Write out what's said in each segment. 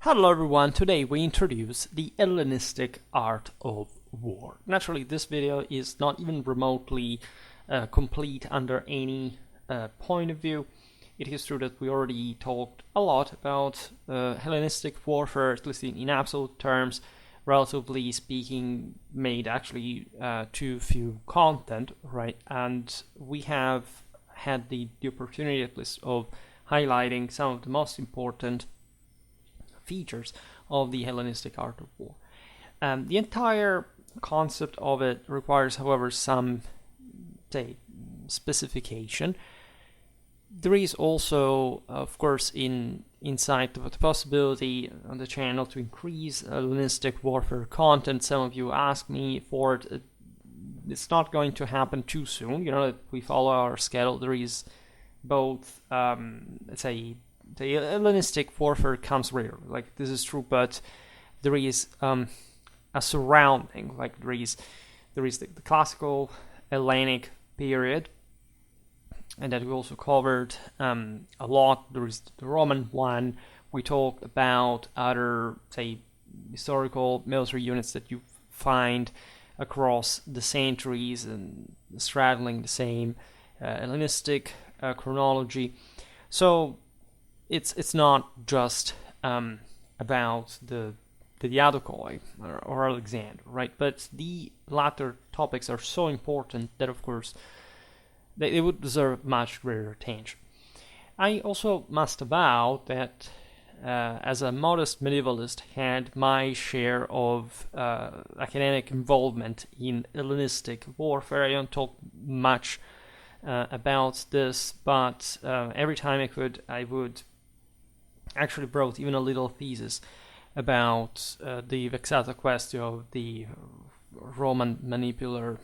Hello everyone, today we introduce the Hellenistic Art of War. Naturally, this video is not even remotely complete under any point of view. It is true that we already talked a lot about Hellenistic warfare, at least in absolute terms. Relatively speaking, made actually too few content, right? And we have had the opportunity at least of highlighting some of the most important features of the Hellenistic Art of War. The entire concept of it requires, however, some specification. There is also, of course, inside the possibility on the channel to increase Hellenistic warfare content. Some of you ask me for it. It's not going to happen too soon. You know, that we follow our schedule. There is both, let's say, the Hellenistic warfare comes rare, like this is true, but there is a surrounding, like there is the classical Hellenic period, and that we also covered a lot. There is the Roman one. We talked about other, say, historical military units that you find across the centuries and straddling the same Hellenistic chronology. So it's not just about the Diadochoi or Alexander, right? But the latter topics are so important that, of course, they would deserve much greater attention. I also must avow that as a modest medievalist, had my share of academic involvement in Hellenistic warfare. I don't talk much about this, but every time I could, I would actually wrote even a little thesis about the vexata quaestio of the Roman manipular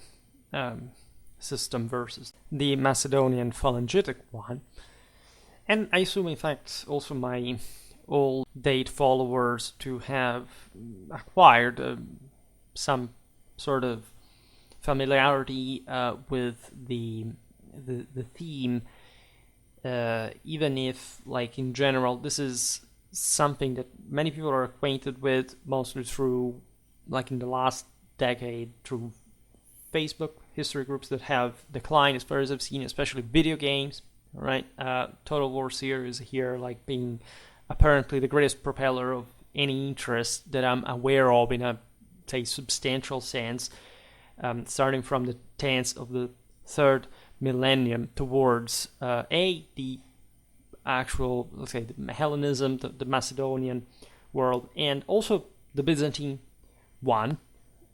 system versus the Macedonian phalangitic one. And I assume, in fact, also my old date followers to have acquired some sort of familiarity with the theme. Even if, like, in general, this is something that many people are acquainted with, mostly through, like in the last decade, through Facebook history groups that have declined as far as I've seen, especially video games, right? Total War series here, like, being apparently the greatest propeller of any interest that I'm aware of in a, say, substantial sense, starting from the 10th of the third millennium towards the actual, let's say, the Hellenism, the Macedonian world, and also the Byzantine one.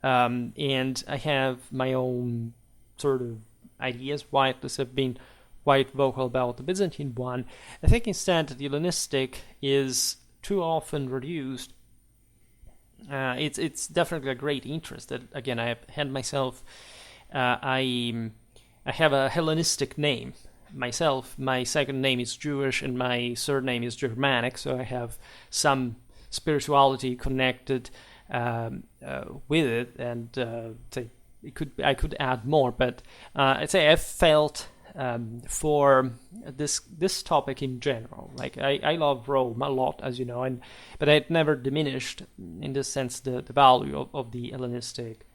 And I have my own sort of ideas why at least I've been quite vocal about the Byzantine one. I think instead the Hellenistic is too often reduced. It's definitely a great interest that, again, I have had myself. I have a Hellenistic name myself. My second name is Jewish and my surname is Germanic, so I have some spirituality connected with it, and I could add more, but I'd say I've felt for this topic in general. Like, I love Rome a lot, as you know, but I'd never diminished in this sense the value of the Hellenistic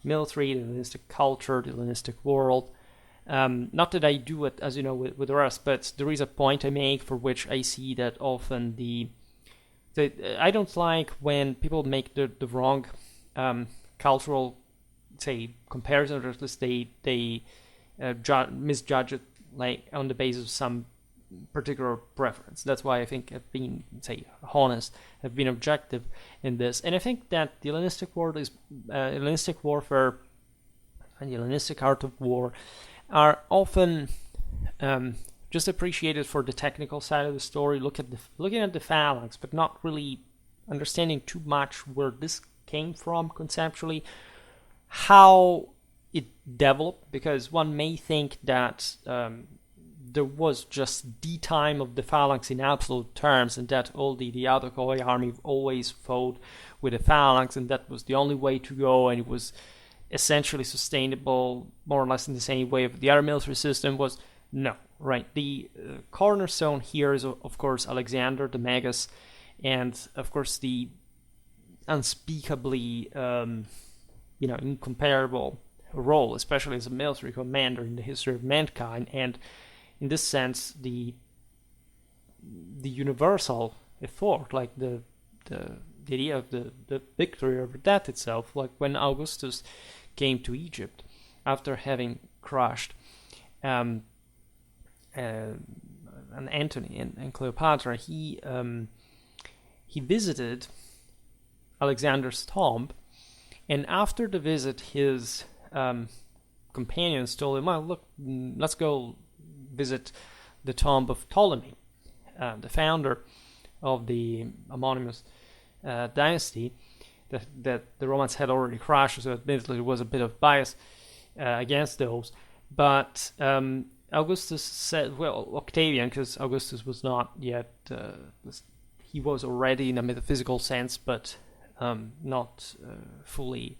military, the Hellenistic culture, the Hellenistic world. Not that I do it, as you know, with the rest, but there is a point I make for which I see that often I don't like when people make the wrong cultural, say, comparison, or at least they misjudge it, like, on the basis of some particular preference. That's why I think I've been, say, honest, I've been objective in this, and I think that the Hellenistic world is Hellenistic warfare and the Hellenistic art of war are often just appreciated for the technical side of the story, looking at the phalanx, but not really understanding too much where this came from conceptually, how it developed, because one may think that there was just the time of the phalanx in absolute terms, and that all the Diadochoi army always fought with the phalanx, and that was the only way to go, and it was essentially sustainable more or less in the same way of the other military system was. No, right? The cornerstone here is, of course, Alexander the Magus, and of course the unspeakably incomparable role, especially as a military commander in the history of mankind, and in this sense the universal effort, like the idea of the victory over death itself, like when Augustus came to Egypt after having crushed and Antony and Cleopatra, he visited Alexander's tomb, and after the visit, his companions told him, "Well, look, let's go visit the tomb of Ptolemy, the founder of the homonymous dynasty that the Romans had already crushed." So admittedly, there was a bit of bias against those, but Augustus said, well, Octavian, because Augustus was not yet, he was already in a metaphysical sense, but not fully,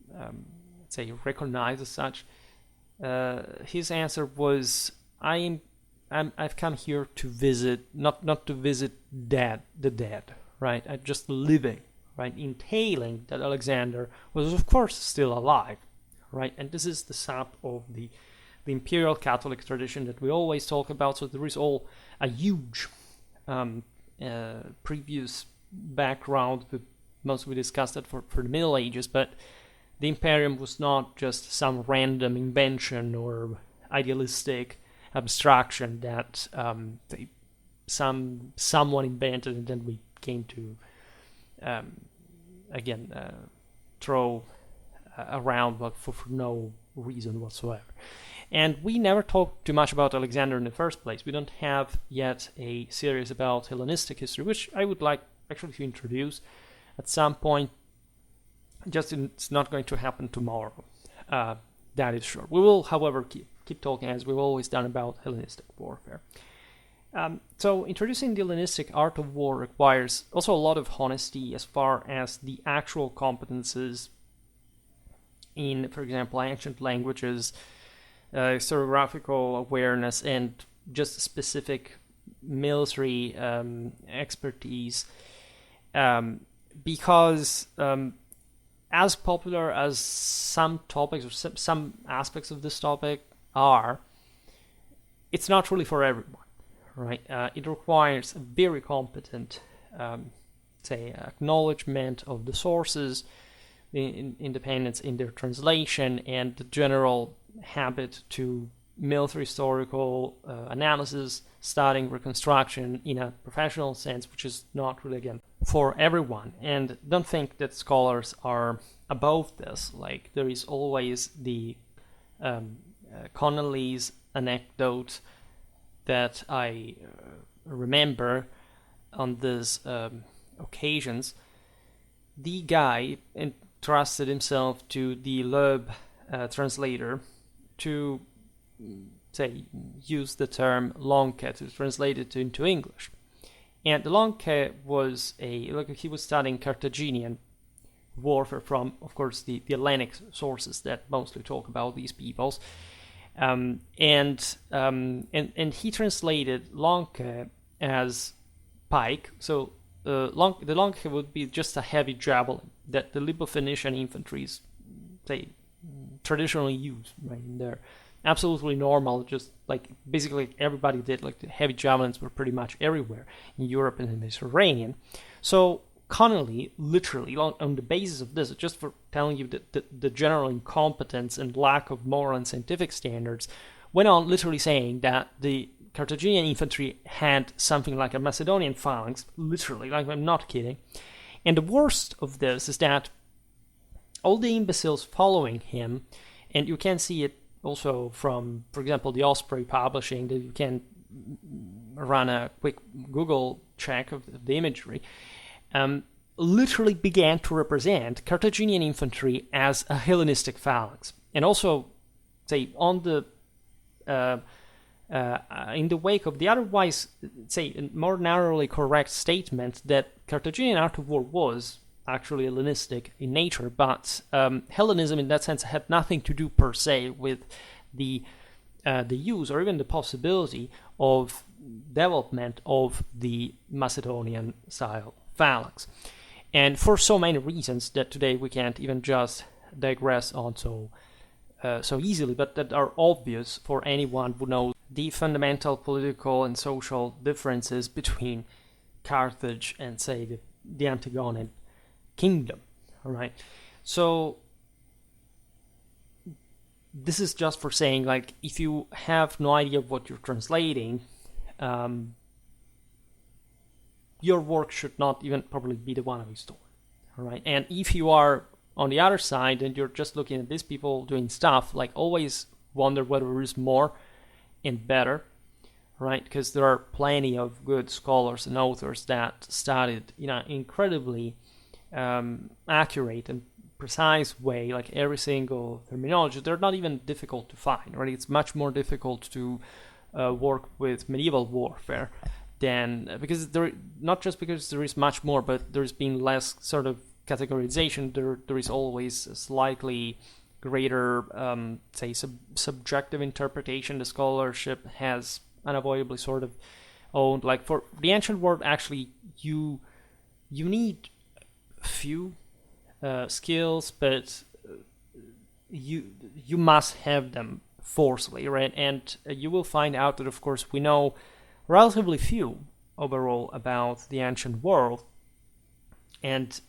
let's say, recognized as such. His answer was, I've come here to visit, not to visit the dead, right? I'm just living, right? Entailing that Alexander was, of course, still alive, right? And this is the sap of the imperial Catholic tradition that we always talk about. So there is all a huge previous background. We discussed that for the Middle Ages, but the imperium was not just some random invention or idealistic abstraction that someone invented and then we came to throw around, but for no reason whatsoever. And we never talked too much about Alexander in the first place. We don't have yet a series about Hellenistic history, which I would like actually to introduce at some point. Just it's not going to happen tomorrow. That is sure. We will, however, keep talking, as we've always done, about Hellenistic warfare. So introducing the Hellenistic art of war requires also a lot of honesty as far as the actual competences in, for example, ancient languages, historiographical awareness, and just specific military expertise, because as popular as some topics or some aspects of this topic are, it's not really for everyone, right? It requires a very competent, acknowledgement of the sources, independence in their translation, and the general habit to military historical analysis, studying reconstruction in a professional sense, which is not really, again, for everyone. And don't think that scholars are above this. Like, there is always the Connolly's anecdote that I remember on these occasions. The guy entrusted himself to the Loeb translator to, use the term lonke to translate it into English. And the lonke was he was studying Carthaginian warfare from, of course, the Hellenic sources that mostly talk about these peoples. And he translated lonke as pike. So the lonke would be just a heavy javelin that the Libo-Phoenician infantry traditionally use, right? And they're absolutely normal, just like basically everybody did. Like, the heavy javelins were pretty much everywhere in Europe and the Mediterranean. So Connolly, literally, on the basis of this, just for telling you the general incompetence and lack of moral and scientific standards, went on literally saying that the Carthaginian infantry had something like a Macedonian phalanx, literally, like, I'm not kidding. And the worst of this is that all the imbeciles following him, and you can see it also from, for example, the Osprey Publishing, that you can run a quick Google check of the imagery, literally began to represent Carthaginian infantry as a Hellenistic phalanx. And also, on the in the wake of the otherwise, more narrowly correct statement that Carthaginian art of war was actually Hellenistic in nature, but Hellenism in that sense had nothing to do per se with the the use or even the possibility of development of the Macedonian-style phalanx. And for so many reasons that today we can't even just digress on so easily, but that are obvious for anyone who knows the fundamental political and social differences between Carthage and, say, the Antigonian kingdom. All right, so this is just for saying, like, if you have no idea of what you're translating, your work should not even probably be the one of a story. All right, and if you are on the other side and you're just looking at these people doing stuff, like, always wonder whether there is more and better, right? Because there are plenty of good scholars and authors that studied in an incredibly accurate and precise way, like every single terminology. They're not even difficult to find, right? It's much more difficult to work with medieval warfare than, because there, not just because there is much more, but there's been less sort of categorization. There is always a slightly greater, say, subjective interpretation the scholarship has unavoidably sort of owned. Like, for the ancient world, actually, you need few skills, but you must have them forcefully, right? And you will find out that, of course, we know relatively few overall about the ancient world, and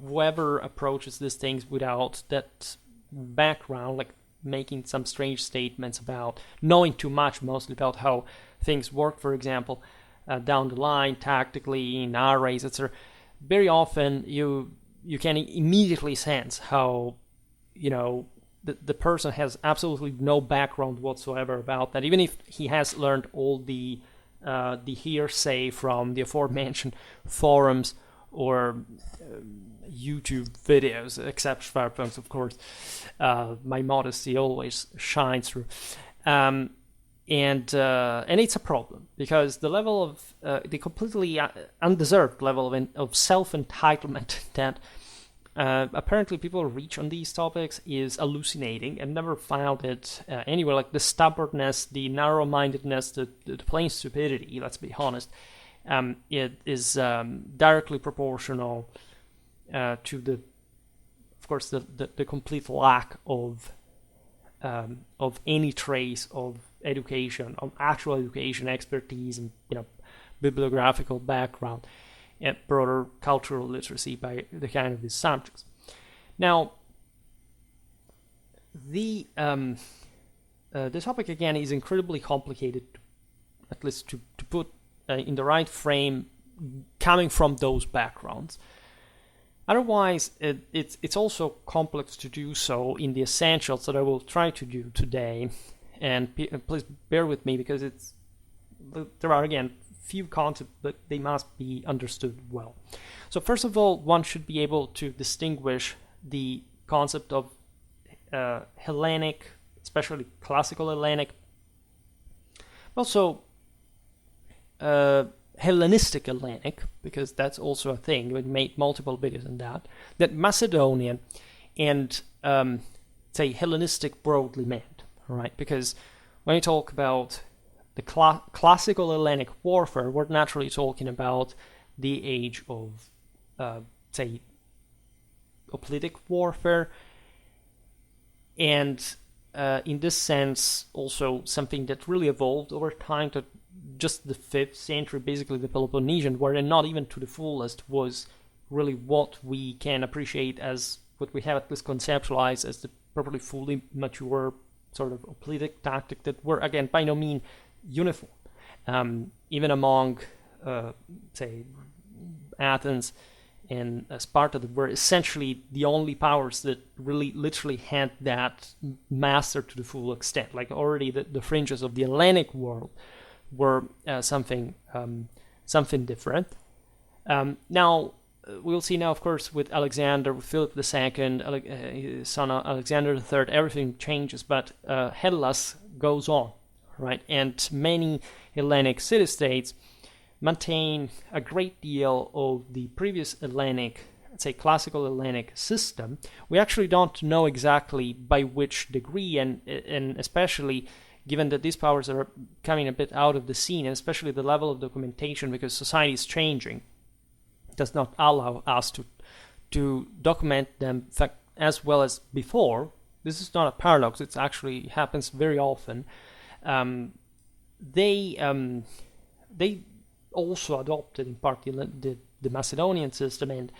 whoever approaches these things without that background, like making some strange statements about knowing too much, mostly about how things work, for example, down the line, tactically, in arrays, etc., very often you can immediately sense how, the person has absolutely no background whatsoever about that, even if he has learned all the hearsay from the aforementioned forums or YouTube videos, except Schwerpunkt, of course. My modesty always shines through. And it's a problem, because the level of the completely undeserved level of self-entitlement that apparently people reach on these topics is hallucinating, and never found it anywhere. Like, the stubbornness, the narrow-mindedness, the plain stupidity, let's be honest, it is directly proportional to the, of course, the complete lack of any trace of education, of actual education, expertise, and bibliographical background and broader cultural literacy by the kind of these subjects. Now, the topic again is incredibly complicated, at least to put in the right frame, coming from those backgrounds. Otherwise, it's also complex to do so in the essentials that I will try to do today. And please bear with me, because there are, again, few concepts, but they must be understood well. So first of all, one should be able to distinguish the concept of Hellenic, especially classical Hellenic, also Hellenistic Hellenic, because that's also a thing. We made multiple videos on that Macedonian and say Hellenistic broadly meant, right? Because when you talk about the classical Hellenic warfare, we're naturally talking about the age of, say, hoplitic warfare, and in this sense, also something that really evolved over time, that just the 5th century, basically the Peloponnesian, where not even to the fullest was really what we can appreciate as what we have at least conceptualized as the properly fully mature sort of hoplitic tactic that were, again, by no means uniform. Even among, say, Athens and Sparta, that were essentially the only powers that really literally had that mastered to the full extent. Like, already the fringes of the Hellenic world were something different. Now, we'll see now, of course, with Alexander, with Philip II, his son Alexander III, everything changes, but Hellas goes on, right? And many Hellenic city-states maintain a great deal of the previous Hellenic, let's say classical Hellenic system. We actually don't know exactly by which degree, and especially given that these powers are coming a bit out of the scene, and especially the level of documentation, because society is changing, does not allow us to document them as well as before. This is not a paradox, it actually happens very often. They also adopted in part the Macedonian system and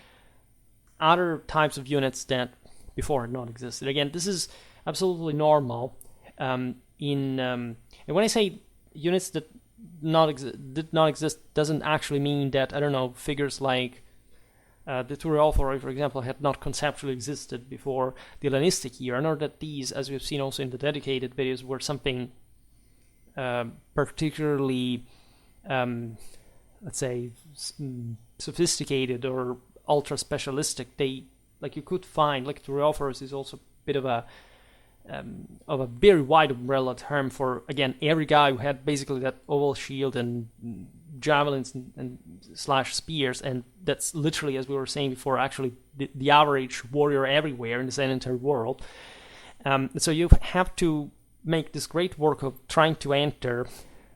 other types of units that before had not existed. Again, this is absolutely normal. And when I say units that did not exist, doesn't actually mean that, I don't know, figures like the Turial, for example, had not conceptually existed before the Hellenistic era, nor that these, as we've seen also in the dedicated videos, were something particularly, let's say, sophisticated or ultra specialistic. They, like, you could find, like, Turial is also a bit of a very wide umbrella term for, again, every guy who had basically that oval shield and javelins and slash spears, and that's literally, as we were saying before, actually the average warrior everywhere in the sedentary world. So you have to make this great work of trying to enter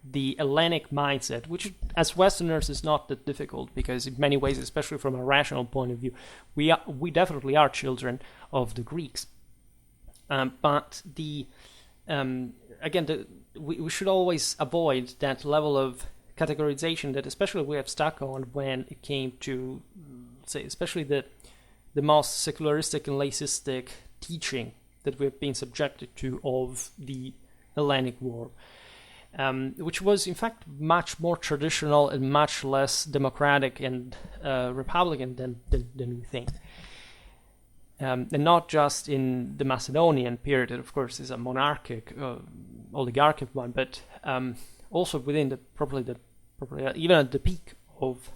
the Hellenic mindset, which as Westerners is not that difficult, because in many ways, especially from a rational point of view, we definitely are children of the Greeks. But we should always avoid that level of categorization that especially we have stuck on when it came to, say, especially the most secularistic and laicistic teaching that we've been subjected to of the Hellenic war, which was in fact much more traditional and much less democratic and republican than we think. And not just in the Macedonian period, that of course is a monarchic, oligarchic one, but also within probably even at the peak of,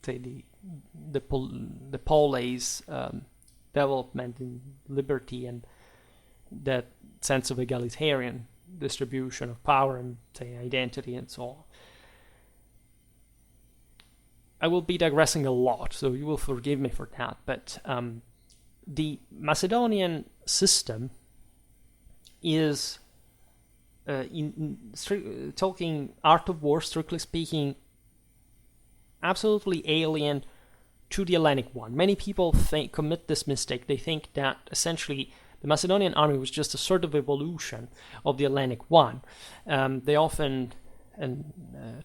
say, the polis development in liberty and that sense of egalitarian distribution of power and, say, identity and so on. I will be digressing a lot, so you will forgive me for that, but the Macedonian system is, talking art of war, strictly speaking, absolutely alien to the Hellenic one. Many people commit this mistake. They think that essentially the Macedonian army was just a sort of evolution of the Hellenic one. They often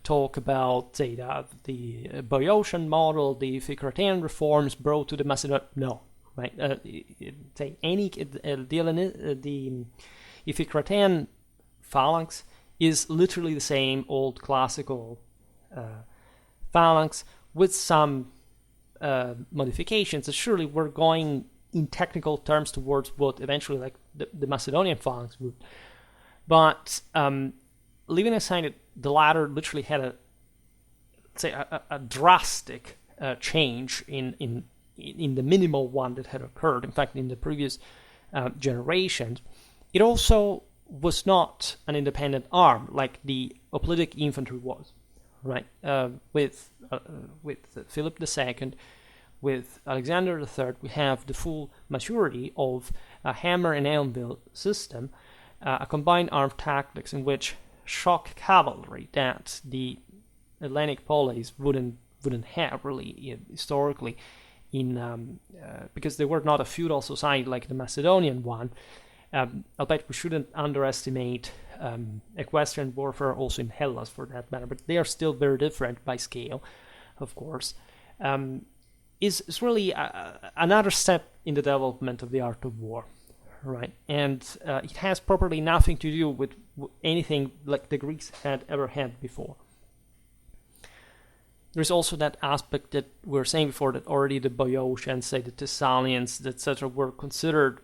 talk about, say, the Boeotian model, the Iphicratean reforms brought to the Macedonian. No, right? The Iphicratean phalanx is literally the same old classical phalanx with some modifications. Surely we're going in technical terms towards what eventually, like, the Macedonian phalanx would. But leaving aside that the latter literally had a drastic change in the minimal one that had occurred, in fact, in the previous generations, it also was not an independent arm like the hoplitic infantry was, right? With Philip II, with Alexander III, we have the full maturity of a hammer and anvil system, a combined armed tactics in which shock cavalry that the Hellenic polis wouldn't have really historically, because they were not a feudal society like the Macedonian one. Albeit we shouldn't underestimate equestrian warfare also in Hellas for that matter, but they are still very different by scale, of course. Is really another step in the development of the art of war, right? And it has properly nothing to do with anything like the Greeks had ever had before. There's also that aspect that we were saying before, that already the Boeotians, say the Thessalians, etc., were considered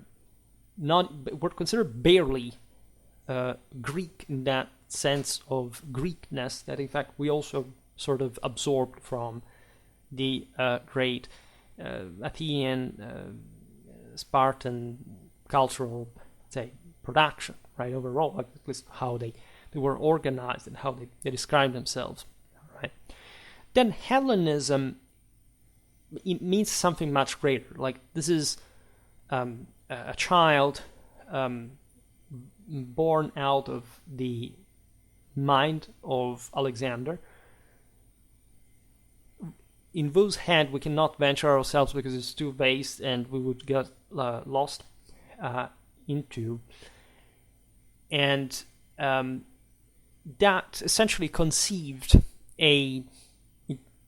barely Greek in that sense of Greekness that in fact we also sort of absorbed from the great Athenian, Spartan cultural, say, production, right, overall, like at least how they were organized and how they describe themselves, right? Then Hellenism, it means something much greater. Like, this is a child born out of the mind of Alexander, in whose head we cannot venture ourselves because it's too vast and we would get lost into. And that essentially conceived a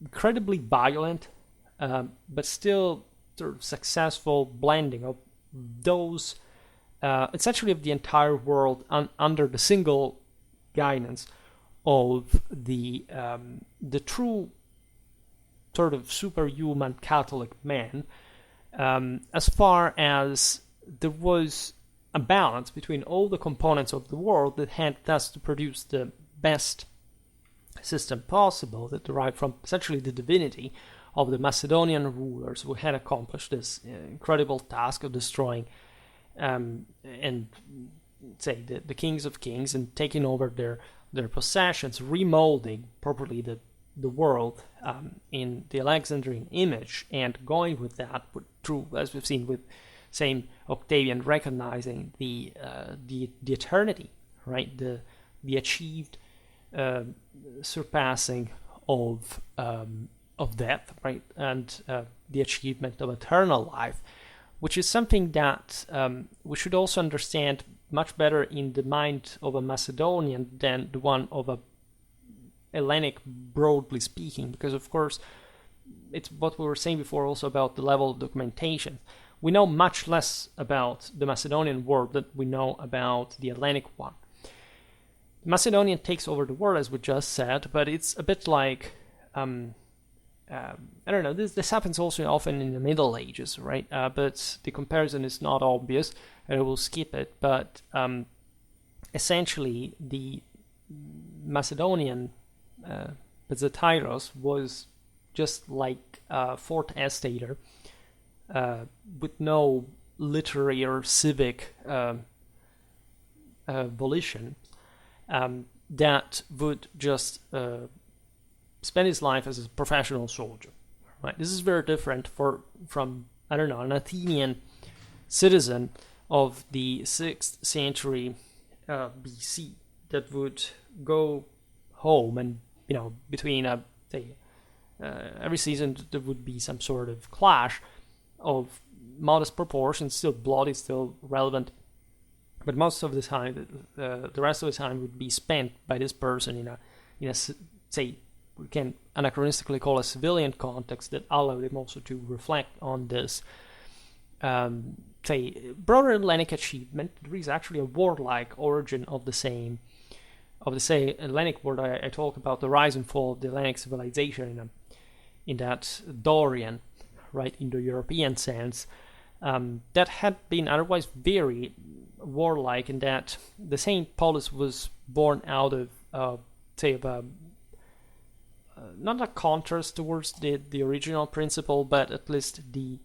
incredibly violent but still sort of successful blending of those, essentially of the entire world under the single guidance of the true sort of superhuman Catholic man, as far as there was a balance between all the components of the world that had thus to produce the best system possible that derived from essentially the divinity of the Macedonian rulers who had accomplished this incredible task of destroying and say the kings of kings and taking over their possessions, remolding properly the world in the Alexandrian image, and going with that through, as we've seen with same Octavian, recognizing the eternity, right? The achieved surpassing of death, right? And the achievement of eternal life, which is something that we should also understand much better in the mind of a Macedonian than the one of a Hellenic, broadly speaking, because of course it's what we were saying before also about the level of documentation. We know much less about the Macedonian world than we know about the Hellenic one. The Macedonian takes over the world, as we just said, but it's a bit like I don't know, this happens also often in the Middle Ages, right? But the comparison is not obvious, and I will skip it. But essentially, the Macedonian Pizzatyros was just like Fort Estater, with no literary or civic volition, that would just spend his life as a professional soldier. Right? This is very different from I don't know, an Athenian citizen of the 6th century BC that would go home and between every season there would be some sort of clash of modest proportions, still bloody, still relevant, but most of the time, the rest of the time would be spent by this person in a say, we can anachronistically call a civilian context that allowed him also to reflect on this broader Hellenic achievement. There is actually a warlike origin of the same Hellenic world. I talk about the rise and fall of the Hellenic civilization in that Dorian, right, Indo-European sense, that had been otherwise very warlike, in that the same polis was born out of not a contrast towards the original principle, but at least the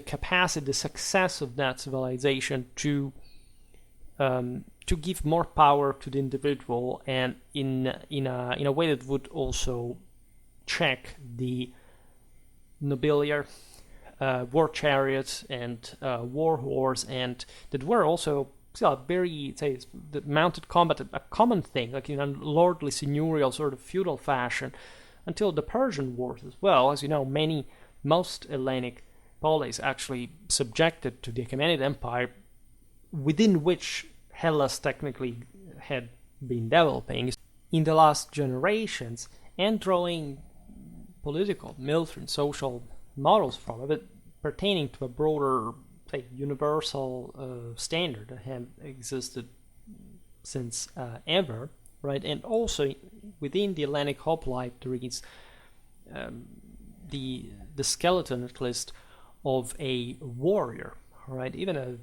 capacity, the success of that civilization to give more power to the individual, and in a way that would also check the nobiliar war chariots and war horse, and that were also very, the mounted combat, a common thing, like in a lordly, seigneurial, sort of feudal fashion, until the Persian Wars as well. As you know, most Hellenic polis actually subjected to the Achaemenid Empire, within which Hellas technically had been developing in the last generations, and drawing political, military, and social models from it, pertaining to a broader, universal standard that had existed since ever, right? And also within the Hellenic hoplite there is the skeleton, at least, of a warrior, right? Even a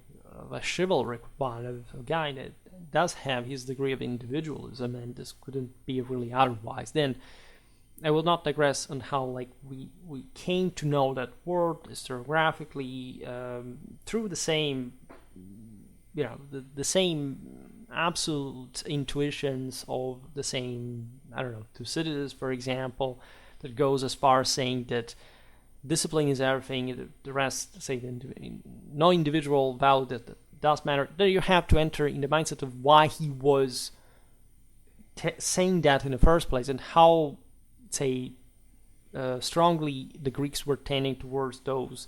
chivalric one, of a guy that does have his degree of individualism, and this couldn't be really otherwise. Then I will not digress on how we came to know that world historiographically through the same the same absolute intuitions of the same, I don't know, Thucydides, for example, that goes as far as saying that discipline is everything, the rest, no individual value, that does matter. Then you have to enter in the mindset of why he was saying that in the first place, and how, say, strongly the Greeks were tending towards those,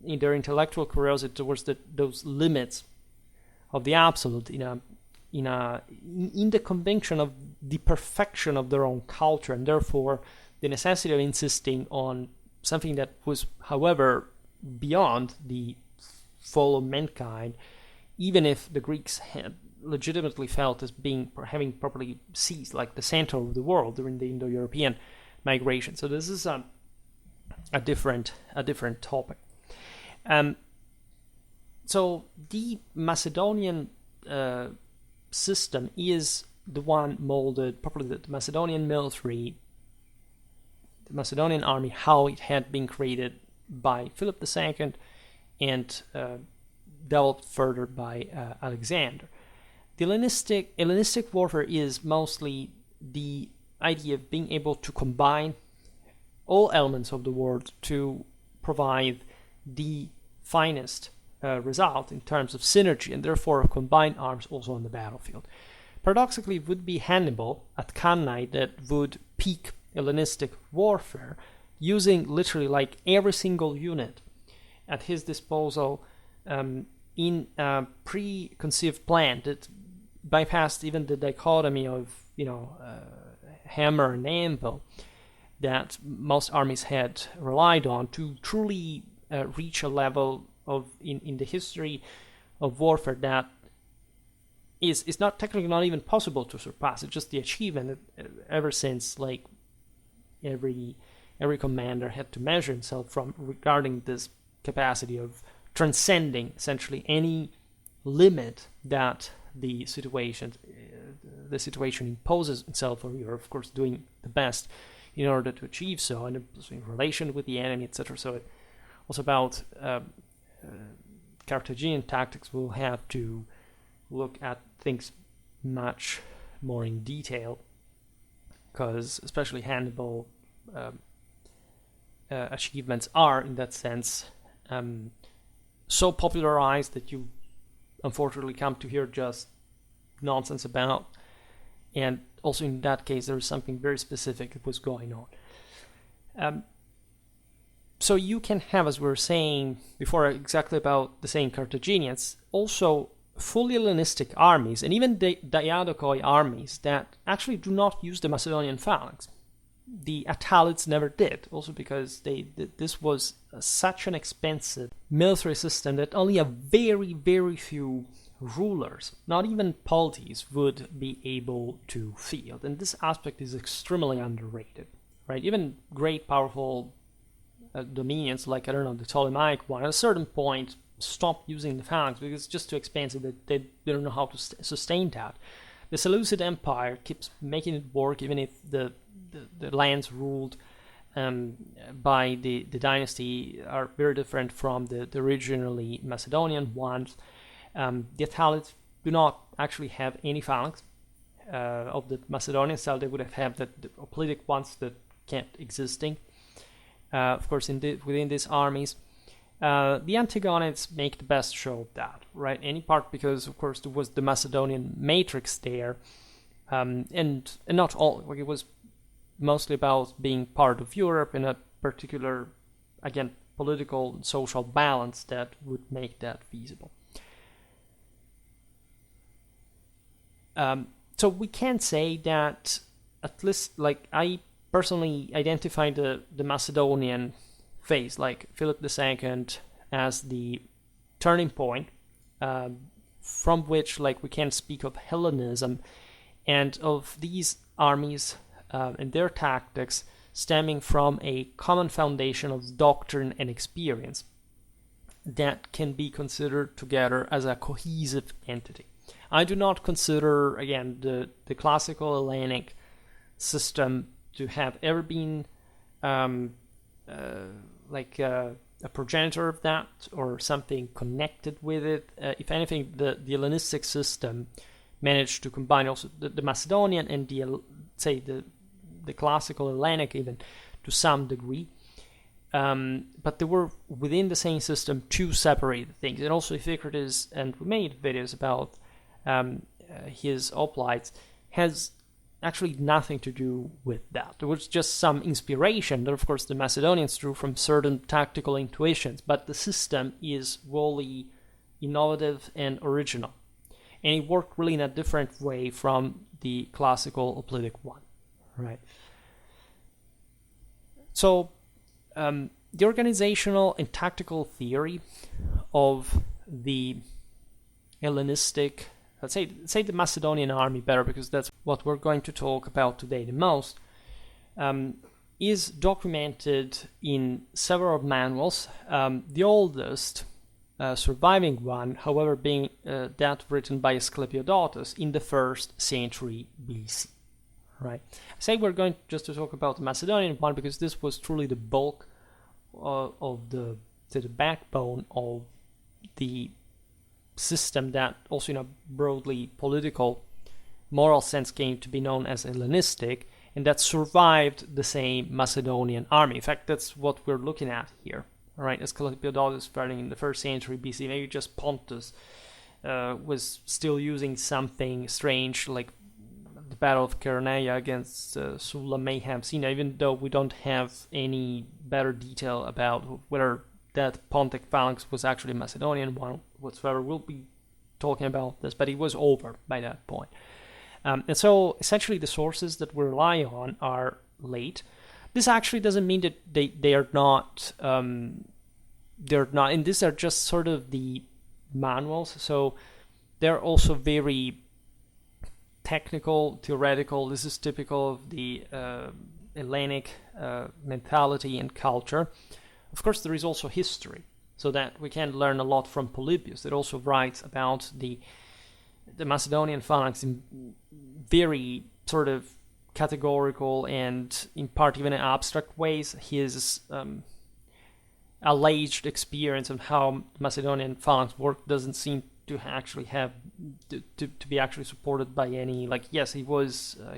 in their intellectual curiosity, towards those limits of the absolute, in the conviction of the perfection of their own culture, and therefore the necessity of insisting on something that was, however, beyond the fall of mankind, even if the Greeks had legitimately felt as having properly seized like the center of the world during the Indo-European migration. So this is a different topic. So the Macedonian system is the one molded properly, the Macedonian military, the Macedonian army, how it had been created by Philip II and developed further by Alexander. The Hellenistic warfare is mostly the idea of being able to combine all elements of the world to provide the finest result in terms of synergy, and therefore of combined arms also on the battlefield. Paradoxically, it would be Hannibal at Cannae that would peak Hellenistic warfare, using literally like every single unit at his disposal in a preconceived plan that bypassed even the dichotomy of hammer and anvil that most armies had relied on to truly reach a level of in the history of warfare that is not technically not even possible to surpass. It's just the achievement ever since like every commander had to measure himself from regarding this capacity of transcending essentially any limit that the situation imposes itself, or you're of course doing the best in order to achieve so, and in relation with the enemy, etc. So it also about Carthaginian tactics. We'll have to look at things much more in detail, because especially Hannibal achievements are in that sense so popularized that you unfortunately come to hear just nonsense about, and also in that case there is something very specific that was going on. So you can have, as we were saying before, exactly about the same Carthaginians, also fully Hellenistic armies, and even diadochoi armies that actually do not use the Macedonian phalanx. The Attalids never did, also because this was such an expensive military system that only a very, very few rulers, not even polities, would be able to field. And this aspect is extremely underrated, right? Even great, powerful dominions like, I don't know, the Ptolemaic one, at a certain point stopped using the phalanx because it's just too expensive that they don't know how to sustain that. The Seleucid Empire keeps making it work, even if the lands ruled by the dynasty are very different from the originally Macedonian ones. The Attalids do not actually have any phalanx of the Macedonian style. They would have had the politic ones that kept existing, of course, within these armies. The Antigonids make the best show of that, right? Any part because, of course, there was the Macedonian matrix there, and not all. Like, it was mostly about being part of Europe in a particular, again, political and social balance that would make that feasible. So we can say that, at least, like, I personally identify the Macedonian phase, like Philip II, as the turning point from which, like, we can speak of Hellenism and of these armies and their tactics stemming from a common foundation of doctrine and experience that can be considered together as a cohesive entity. I do not consider, again, the classical Hellenic system to have ever been like a progenitor of that or something connected with it. If anything, the Hellenistic system managed to combine also the Macedonian and the classical Hellenic even to some degree. but they were within the same system two separated things. And also Iphicrates, and we made videos about his hoplites, has actually nothing to do with that. There was just some inspiration that, of course, the Macedonians drew from certain tactical intuitions, but the system is wholly innovative and original. And it worked really in a different way from the classical hoplitic one, right? So the organizational and tactical theory of the Hellenistic, let's say the Macedonian army better, because that's what we're going to talk about today the most, is documented in several manuals. The oldest surviving one, however, being that written by Asclepiodotus in the 1st century BC. Right. I say we're going just to talk about the Macedonian one because this was truly the bulk of the backbone of the system that also in a broadly political moral sense came to be known as Hellenistic, and that survived the same Macedonian army. In fact, that's what we're looking at here. All right, Asclepiodotus starting in the 1st century BC, maybe just Pontus was still using something strange like the Battle of Chaeronea against Sulla may have seen, even though we don't have any better detail about whether that Pontic phalanx was actually a Macedonian one whatsoever. We'll be talking about this, but it was over by that point. And so essentially the sources that we rely on are late. This actually doesn't mean that they are not, and these are just sort of the manuals, so they're also very technical, theoretical. This is typical of the Hellenic mentality and culture. Of course, there is also history, so that we can learn a lot from Polybius, that also writes about the Macedonian phalanx in very sort of categorical and in part even in abstract ways. His alleged experience of how Macedonian phalanx worked doesn't seem to actually have to be actually supported by any, like, yes, he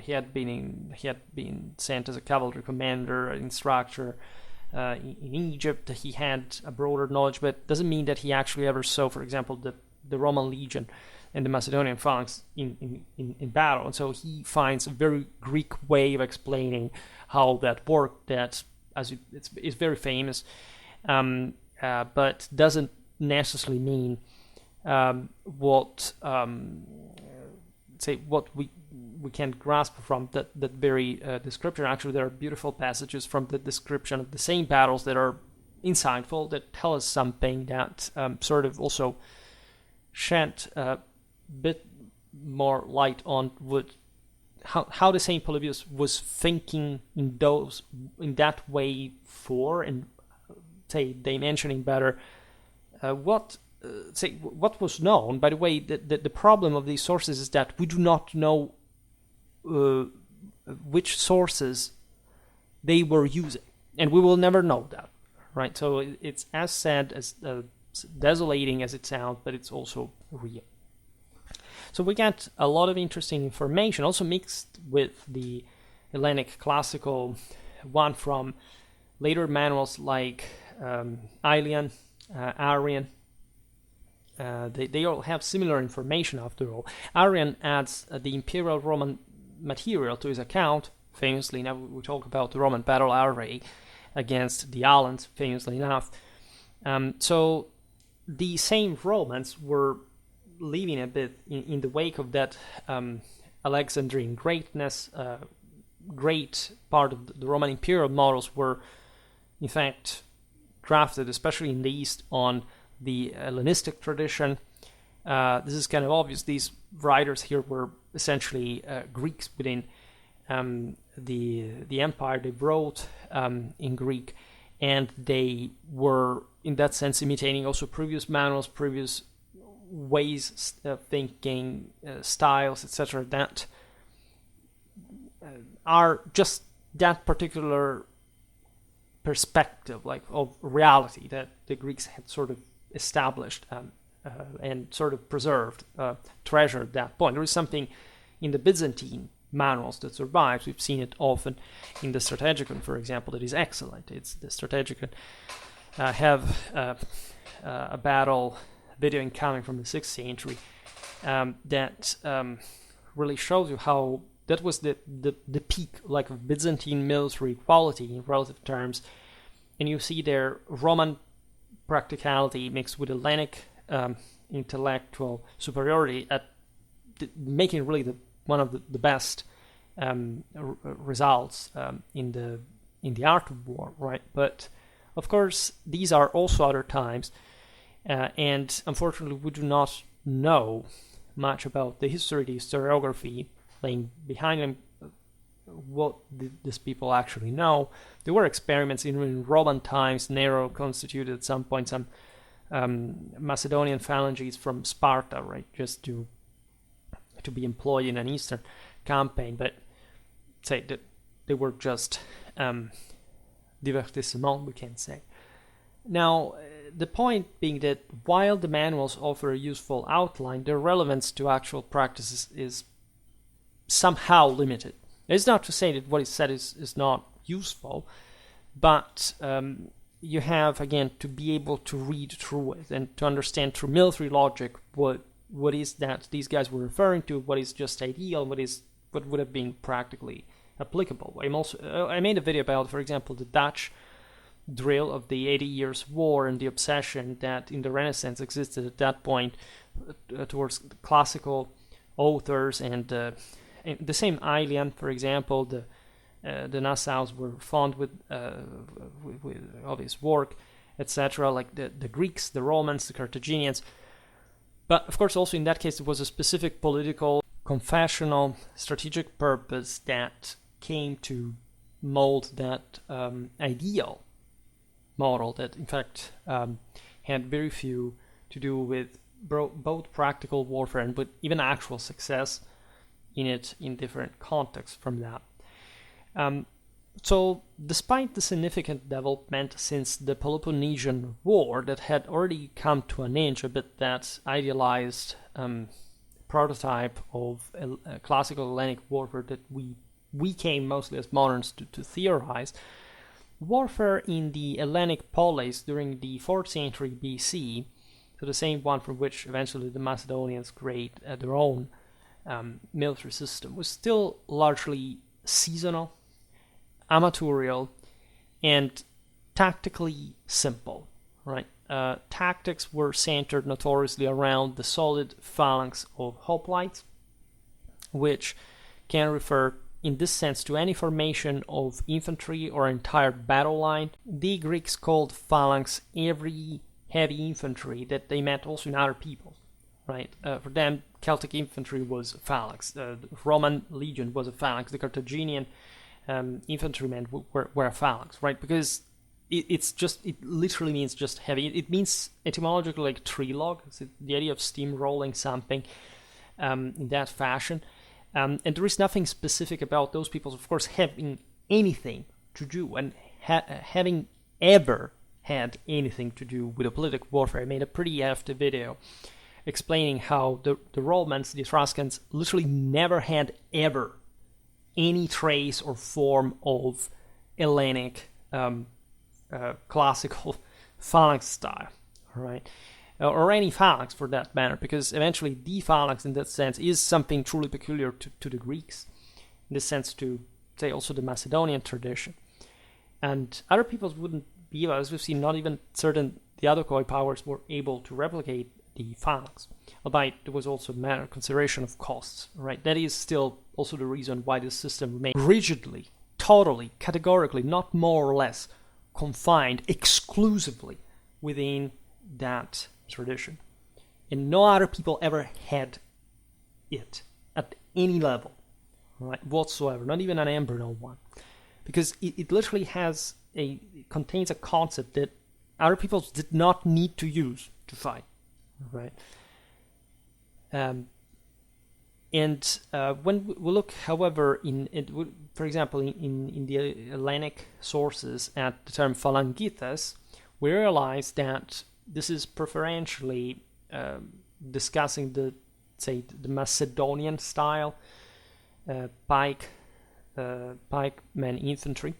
had been sent as a cavalry commander, instructor in Egypt. He had a broader knowledge, but it doesn't mean that he actually ever saw, for example, the Roman legion and the Macedonian phalanx in battle. And so he finds a very Greek way of explaining how that worked, that as it's very famous, but doesn't necessarily mean what we can grasp from that very description. Actually, there are beautiful passages from the description of the same battles that are insightful, that tell us something that sort of also shed a bit more light on how the same Polybius was thinking in that way for, and they mentioning better what was known. By the way, the problem of these sources is that we do not know which sources they were using, and we will never know that, right? So it's as sad, as desolating as it sounds, but it's also real. So we get a lot of interesting information, also mixed with the Hellenic classical one from later manuals like Aelian, Arrian. They all have similar information after all. Arrian adds the Imperial Roman material to his account, famously. Now we talk about the Roman battle array against the Alans, famously enough. So the same Romans were living a bit in the wake of that Alexandrian greatness. Great part of the Roman imperial models were, in fact, drafted, especially in the East, on the Hellenistic tradition. This is kind of obvious. These writers here were essentially Greeks within the empire. They wrote in Greek, and they were, in that sense, imitating also previous manuals, previous ways of thinking, styles, etc., that are just that particular perspective, like of reality, that the Greeks had sort of established and sort of preserved, treasured that point. There is something in the Byzantine manuals that survives. We've seen it often in the Strategicon, for example, that is excellent. It's the Strategicon have a battle video incoming from the 6th century that really shows you how that was the peak, like, of Byzantine military quality in relative terms, and you see their Roman practicality mixed with Hellenic intellectual superiority at making really one of the best results in the art of war, right? But of course, these are also other times, and unfortunately, we do not know much about the history, the historiography laying behind them, what these people actually know. There were experiments in Roman times. Nero constituted at some point some Macedonian phalanges from Sparta, right, just to be employed in an eastern campaign, but say that they were just divertissement, we can say. Now, the point being that while the manuals offer a useful outline, their relevance to actual practices is somehow limited. It's not to say that what is said is not useful, but you have, again, to be able to read through it and to understand through military logic what is that these guys were referring to, what is just ideal, what would have been practically applicable. I made a video about, for example, the Dutch drill of the 80 Years' War and the obsession that in the Renaissance existed at that point towards classical authors, and the same Aelian, for example, the Nassaus were fond with of his work, etc., like the Greeks, the Romans, the Carthaginians. But of course, also in that case, it was a specific political, confessional, strategic purpose that came to mold that ideal model that, in fact, had very few to do with both practical warfare and with even actual success in different contexts from that. So, despite the significant development since the Peloponnesian War that had already come to an end, a bit that idealized prototype of classical Hellenic warfare that we came mostly as moderns to theorize, warfare in the Hellenic polis during the 4th century BC, so the same one from which eventually the Macedonians create their own military system, was still largely seasonal, amatorial, and tactically simple, right? Tactics were centered notoriously around the solid phalanx of hoplites, which can refer in this sense to any formation of infantry or entire battle line. The Greeks called phalanx every heavy infantry that they met also in other peoples, right? For them, Celtic infantry was a phalanx, the Roman legion was a phalanx, the Carthaginian infantrymen were a phalanx, right? Because it literally means just heavy. It means etymologically like tree log. It's the idea of steamrolling something in that fashion. And there is nothing specific about those peoples, of course, having anything to do and having ever had anything to do with a political warfare. I made a pretty hefty video explaining how the Romans, the Etruscans, literally never had ever any trace or form of Hellenic classical phalanx style, right? Or any phalanx for that matter, because eventually the phalanx in that sense is something truly peculiar to the Greeks, in this sense to, say, also the Macedonian tradition. And other peoples wouldn't be able, as we've seen, not even the other Khoi powers were able to replicate the phalanx, albeit there was also a matter of consideration of costs, right? That is still also the reason why this system remained rigidly, totally, categorically, not more or less, confined exclusively within that tradition. And no other people ever had it at any level, right, whatsoever, not even an embryo one. Because it literally contains a concept that other peoples did not need to use to fight, right? And when we look, however, for example, in the Hellenic sources at the term phalangites, we realize that this is preferentially discussing the Macedonian-style pikemen infantry.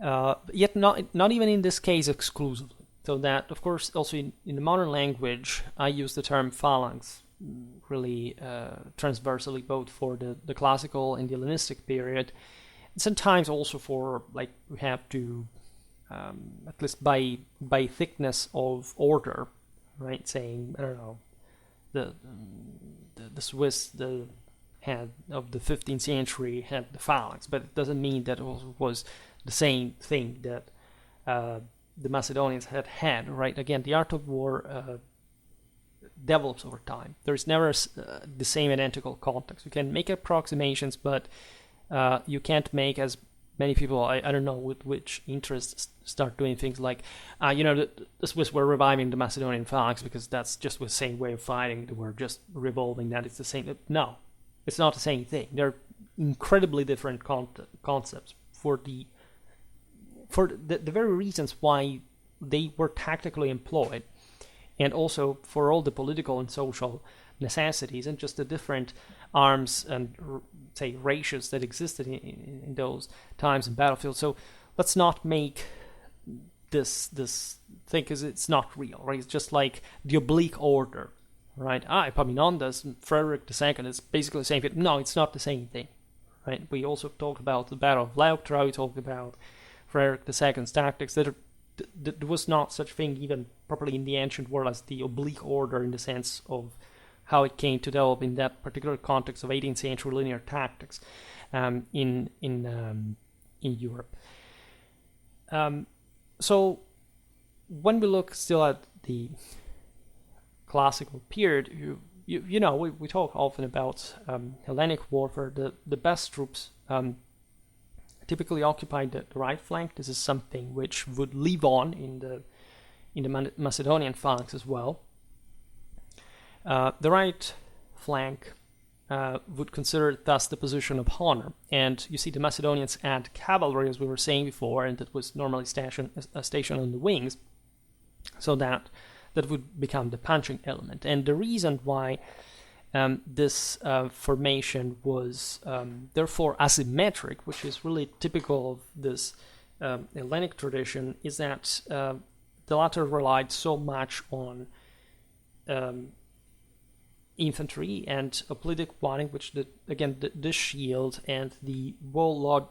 Yet not even in this case exclusively. So that, of course, also in the modern language, I use the term phalanx really transversally, both for the classical and the Hellenistic period, and sometimes also for, like, we have to, at least by thickness of order, right? Saying, I don't know, the Swiss, the had of the 15th century had the phalanx, but it doesn't mean that it was the same thing that the Macedonians had, right? Again, the art of war develops over time. There's never the same identical context. You can make approximations, but you can't make, as many people, I don't know with which interest, start doing things like, the Swiss were reviving the Macedonian phalanx because that's just the same way of fighting. They were just revolving that. It's the same. No, it's not the same thing. They're incredibly different concepts for the very reasons why they were tactically employed, and also for all the political and social necessities, and just the different arms and, say, ratios that existed in those times in battlefield. So let's not make this thing, because it's not real, right? It's just like the oblique order, right? Epaminondas and Frederick II is basically the same thing. No, it's not the same thing, right? We also talked about the Battle of Leuctra. We talked about Frederick II's tactics. There was not such thing even properly in the ancient world as the oblique order, in the sense of how it came to develop in that particular context of 18th century linear tactics in Europe. So when we look still at the classical period, we talk often about Hellenic warfare. The best troops typically occupied the right flank. This is something which would live on in the Macedonian phalanx as well. The right flank would consider thus the position of honor, and you see the Macedonians add cavalry, as we were saying before, and that was normally stationed on the wings, so that would become the punching element. And the reason why this formation was therefore asymmetric, which is really typical of this Hellenic tradition, is that the latter relied so much on infantry and hoplitic wadding, which the shield and the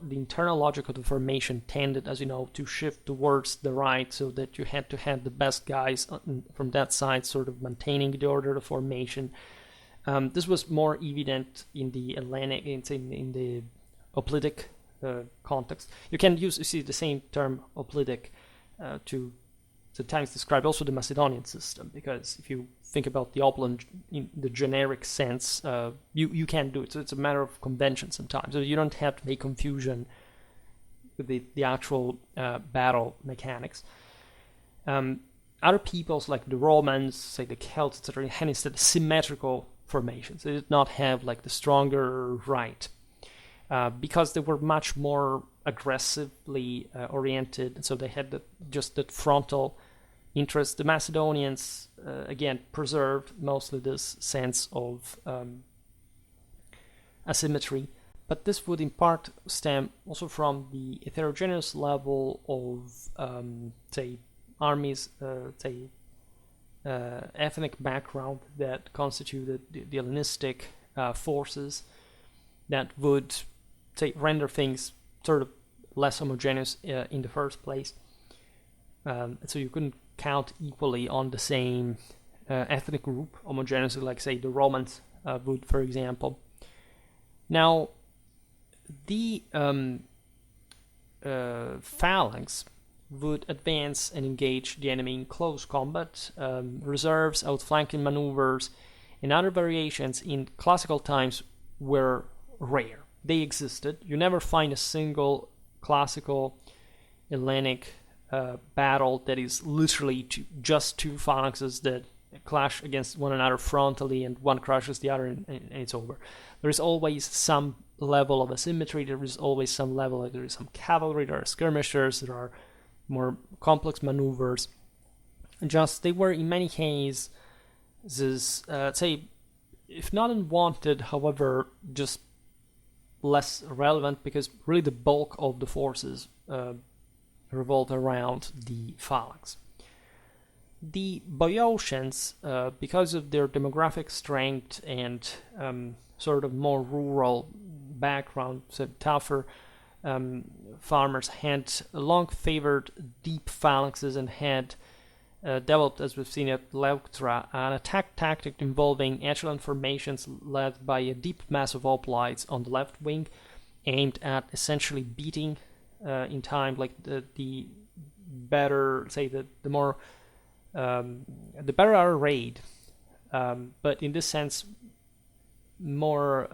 internal logic of the formation tended, as you know, to shift towards the right, so that you had to have the best guys from that side sort of maintaining the order of the formation. This was more evident in the Hellenic, in the hoplitic context. You can see the same term hoplitic to sometimes describe also the Macedonian system, because if you think about the opulent in the generic sense, you can do it. So it's a matter of convention sometimes. So you don't have to make confusion with the actual battle mechanics. Other peoples like the Romans, say the Celts, etc., had symmetrical formations. They did not have like the stronger right, because they were much more aggressively oriented, and so they had just that frontal interest. The Macedonians, again, preserved mostly this sense of asymmetry, but this would in part stem also from the heterogeneous level of, say, armies, ethnic background that constituted the Hellenistic forces, that would, say, render things sort of less homogeneous in the first place. So you couldn't count equally on the same ethnic group homogeneously, like, say, the Romans would, for example. Now, the phalanx would advance and engage the enemy in close combat. Reserves, outflanking maneuvers, and other variations in classical times were rare. They existed. You never find a single classical Hellenic battle that is literally just two phalanxes that clash against one another frontally, and one crushes the other, and it's over. There is always some level of asymmetry. There is always some level. There is some cavalry. There are skirmishers. There are more complex maneuvers. Just they were in many cases, say, if not unwanted, however, just less relevant, because really the bulk of the forces revolved around the phalanx. The Boeotians, because of their demographic strength and sort of more rural background, so tougher farmers, had long favored deep phalanxes and had developed, as we've seen at Leuctra, an attack tactic involving echelon formations led by a deep mass of hoplites on the left wing, aimed at essentially beating in time, like the better, say the more the better arrayed, but in this sense more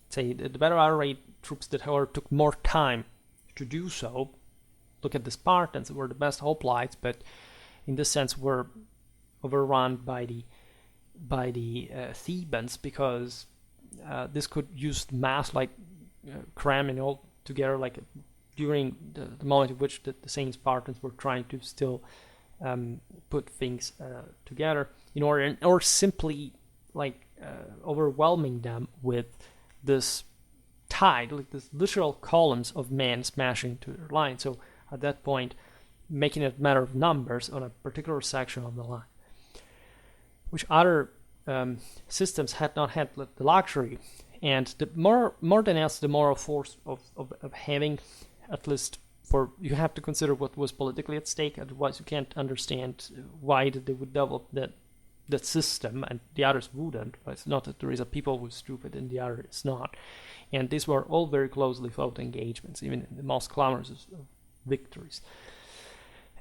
say the better arrayed troops that, however, took more time to do so. Look at the Spartans, who were the best hoplites, but in this sense were overrun by the Thebans, because this could use mass, like cramming all together, like during the moment in which the same Spartans were trying to still put things together, in order, or simply like overwhelming them with this tide, like this literal columns of men smashing to their line. So at that point, making it a matter of numbers on a particular section of the line, which other systems had not had the luxury. And the more than else, the moral force of having, at least for, you have to consider what was politically at stake, otherwise you can't understand why they would develop that system and the others wouldn't. It's not that there is a people who's stupid and the other is not. And these were all very closely fought engagements, even in the most clamorous of victories.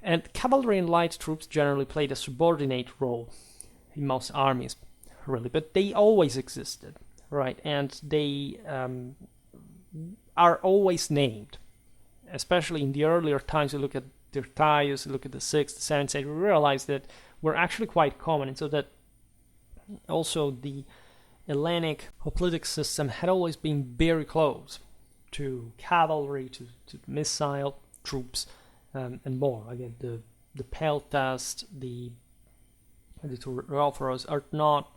And cavalry and light troops generally played a subordinate role in most armies, really, but they always existed, right? And they are always named, especially in the earlier times. You look at Tyrtaeus, you look at the 6th, 7th century, we realize that were actually quite common, and so that also the Hellenic hoplitic system had always been very close to cavalry, to missile troops, and more. Again, the peltas, the Taurophorus are not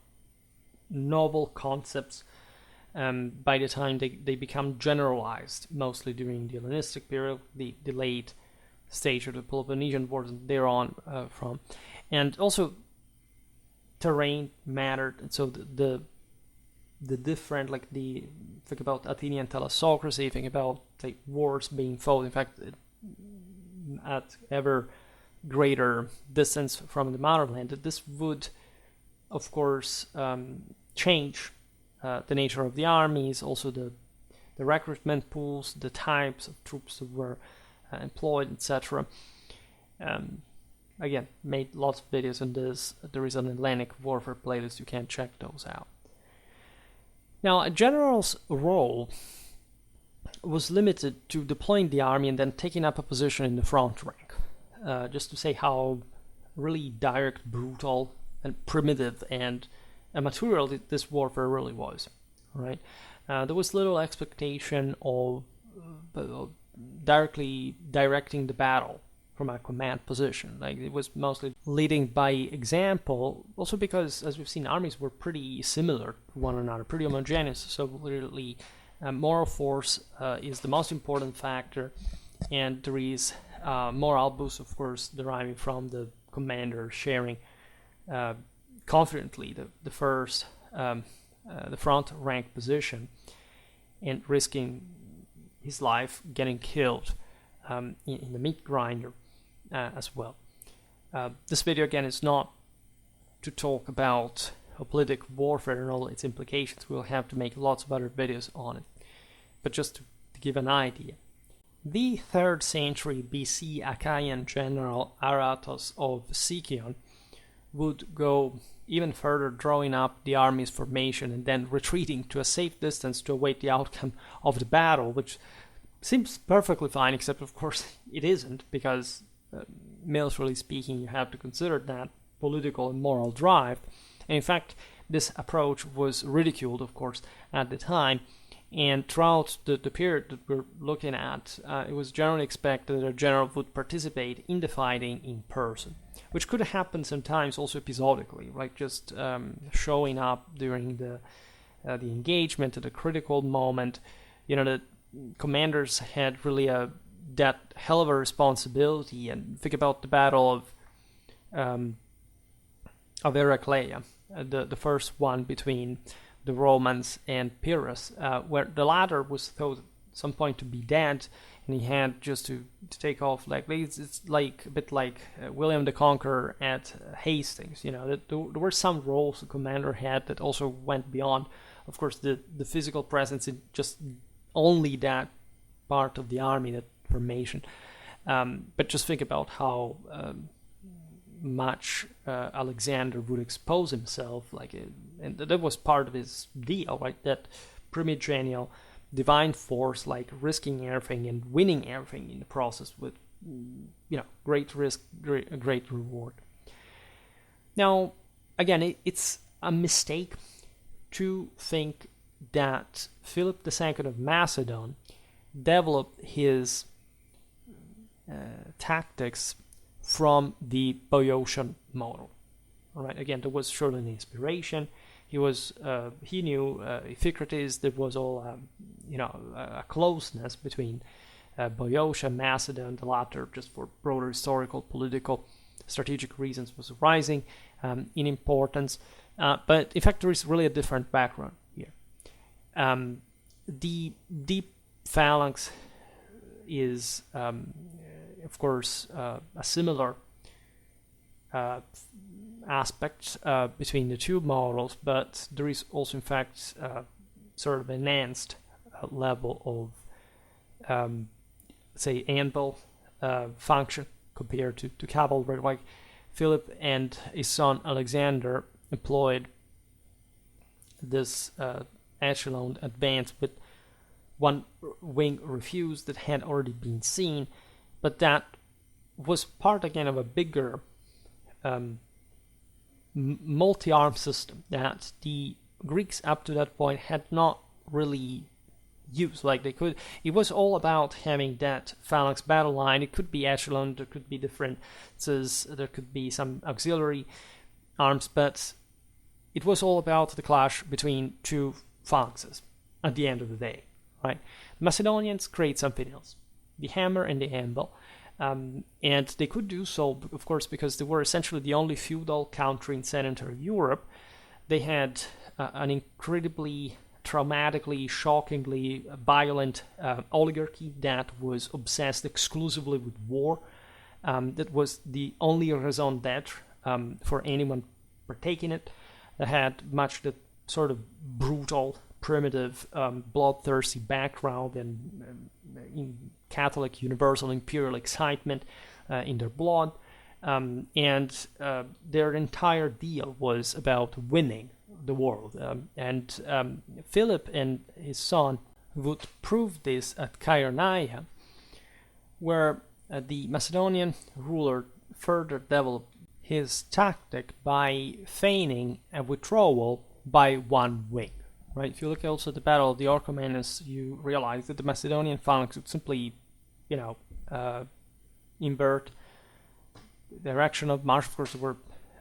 novel concepts by the time they become generalized, mostly during the Hellenistic period, the late stage of the Peloponnesian Wars and thereon from. And also terrain mattered, and so the different, like think about Athenian thalassocracy, think about wars being fought, in fact, at ever greater distance from the motherland. This would, of course, change the nature of the armies, also the recruitment pools, the types of troops that were employed, etc. Again, made lots of videos on this. There is an Hellenic warfare playlist, you can check those out. Now, a general's role was limited to deploying the army and then taking up a position in the front rank. Just to say how really direct, brutal, and primitive and amatorial this warfare really was, right? There was little expectation of directly directing the battle from a command position. Like, it was mostly leading by example, also because, as we've seen, armies were pretty similar to one another, pretty homogeneous, so literally moral force is the most important factor, and there is moral boost, of course, deriving from the commander sharing confidently the front rank position and risking his life getting killed in the meat grinder as well. This video, again, is not to talk about hoplitic warfare and all its implications. We'll have to make lots of other videos on it, but just to give an idea. The 3rd century BC Achaean general Aratos of Sicyon would go even further, drawing up the army's formation and then retreating to a safe distance to await the outcome of the battle, which seems perfectly fine, except of course it isn't, because militarily speaking you have to consider that political and moral drive. And in fact, this approach was ridiculed, of course, at the time, And throughout the period that we're looking at, it was generally expected that a general would participate in the fighting in person, which could happen sometimes also episodically, like just showing up during the engagement at a critical moment. The commanders had really that hell of a responsibility. And think about the Battle of Heraclea, the first one between the Romans and Pyrrhus, where the latter was thought at some point to be dead, and he had just to take off. Like it's like a bit like William the Conqueror at Hastings. There were some roles the commander had that also went beyond, of course, the physical presence in just only that part of the army, that formation. But just think about how much Alexander would expose himself, and that was part of his deal, right? That primigenial divine force, like risking everything and winning everything in the process with, great risk, great reward. Now, again, it's a mistake to think that Philip II of Macedon developed his tactics from the Boeotian model. All right. Again, there was surely an inspiration. He knew Iphicrates. There was all a closeness between Boeotia and Macedon. The latter, just for broader historical, political, strategic reasons, was rising in importance. But in fact, there is really a different background here. The deep phalanx is, of course, a similar aspect between the two models, but there is also, in fact, sort of enhanced level of, say, anvil function compared to cavalry. Like Philip and his son Alexander employed this echelon advance with one wing refused that had already been seen, but that was part again of a bigger multi-arm system that the Greeks up to that point had not really used. Like they could, it was all about having that phalanx battle line. It could be echelon, there could be differences, there could be some auxiliary arms, but it was all about the clash between two phalanxes at the end of the day, right? The Macedonians create something else, the hammer and the anvil. And they could do so, of course, because they were essentially the only feudal country in sedentary Europe. They had an incredibly traumatically, shockingly violent oligarchy that was obsessed exclusively with war. That was the only raison d'etre for anyone partaking it. That had much the sort of brutal, primitive, bloodthirsty background and in Catholic universal imperial excitement in their blood, and their entire deal was about winning the world. And Philip and his son would prove this at Chaeronea, where the Macedonian ruler further developed his tactic by feigning a withdrawal by one wing. Right. If you look also at the Battle of the Orchomenus, you realize that the Macedonian phalanx would simply, invert the direction of march. Of course,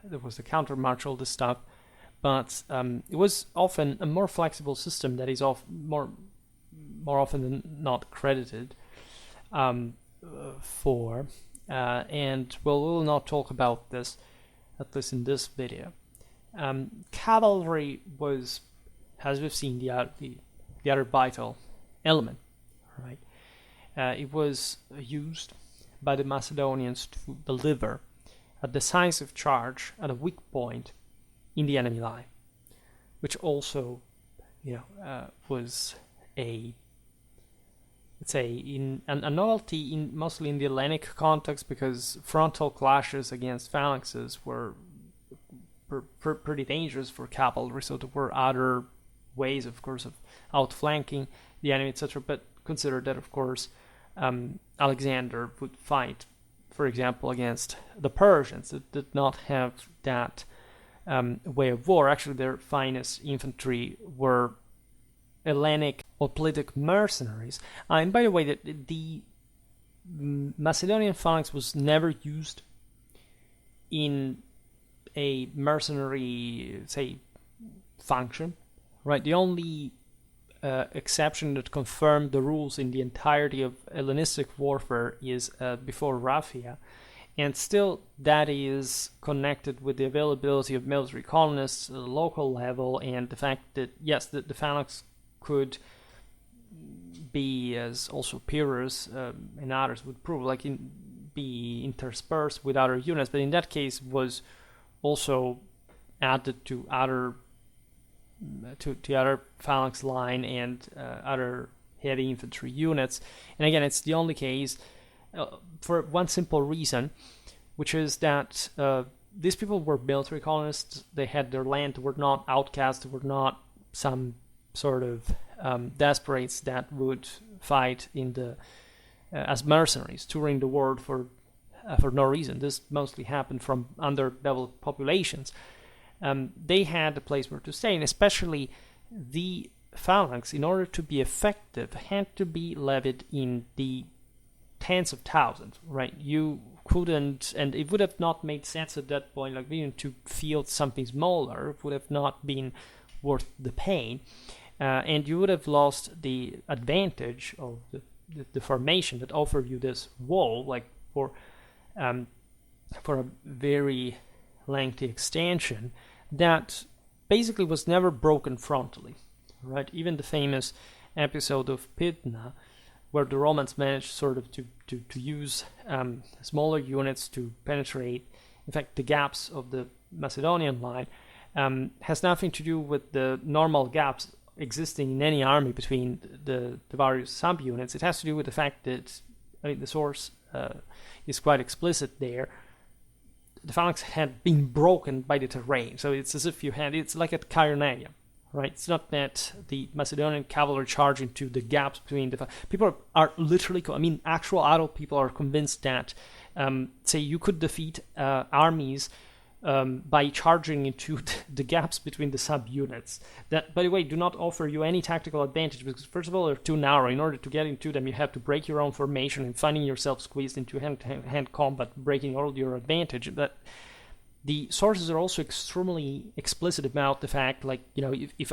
there was the counter march, all this stuff, but it was often a more flexible system that is more often than not credited for. And we'll not talk about this, at least in this video. Cavalry was, as we've seen, the other vital element, right? It was used by the Macedonians to deliver a decisive charge at a weak point in the enemy line, which also, was a novelty mostly in the Hellenic context, because frontal clashes against phalanxes were pretty dangerous for cavalry. So there were other ways, of course, of outflanking the enemy, etc. But consider that, of course, Alexander would fight, for example, against the Persians that did not have that way of war. Actually, their finest infantry were Hellenic hoplite mercenaries. And by the way, the Macedonian phalanx was never used in a mercenary, say, function, right? The only exception that confirmed the rules in the entirety of Hellenistic warfare is before Raphia, and still that is connected with the availability of military colonists at the local level, and the fact that, yes, the phalanx could be, as also Pyrrhus and others would prove, like be interspersed with other units, but in that case was also added to other to the other phalanx line and other heavy infantry units. And again, it's the only case for one simple reason, which is that these people were military colonists. They had their land. They were not outcasts. They were not some sort of desperates that would fight in the as mercenaries, touring the world for no reason. This mostly happened from underdeveloped populations. They had a place where to stay, and especially the phalanx, in order to be effective, had to be levied in the tens of thousands, right? You couldn't, and it would have not made sense at that point, like even to field something smaller. It would have not been worth the pain, and you would have lost the advantage of the formation that offered you this wall, like for a very lengthy extension that basically was never broken frontally, right? Even the famous episode of Pydna, where the Romans managed sort of to use smaller units to penetrate, in fact, the gaps of the Macedonian line, has nothing to do with the normal gaps existing in any army between the various subunits. It has to do with the fact that, I mean, the source is quite explicit there. The phalanx had been broken by the terrain, so it's as if it's like at Chaeronea, right? It's not that the Macedonian cavalry charge into the gaps between the people are literally, I mean, actual adult people are convinced that, say, you could defeat armies by charging into the gaps between the subunits that, by the way, do not offer you any tactical advantage, because first of all, they're too narrow. In order to get into them, you have to break your own formation and finding yourself squeezed into hand-to-hand combat, breaking all your advantage. But the sources are also extremely explicit about the fact, like, you know, if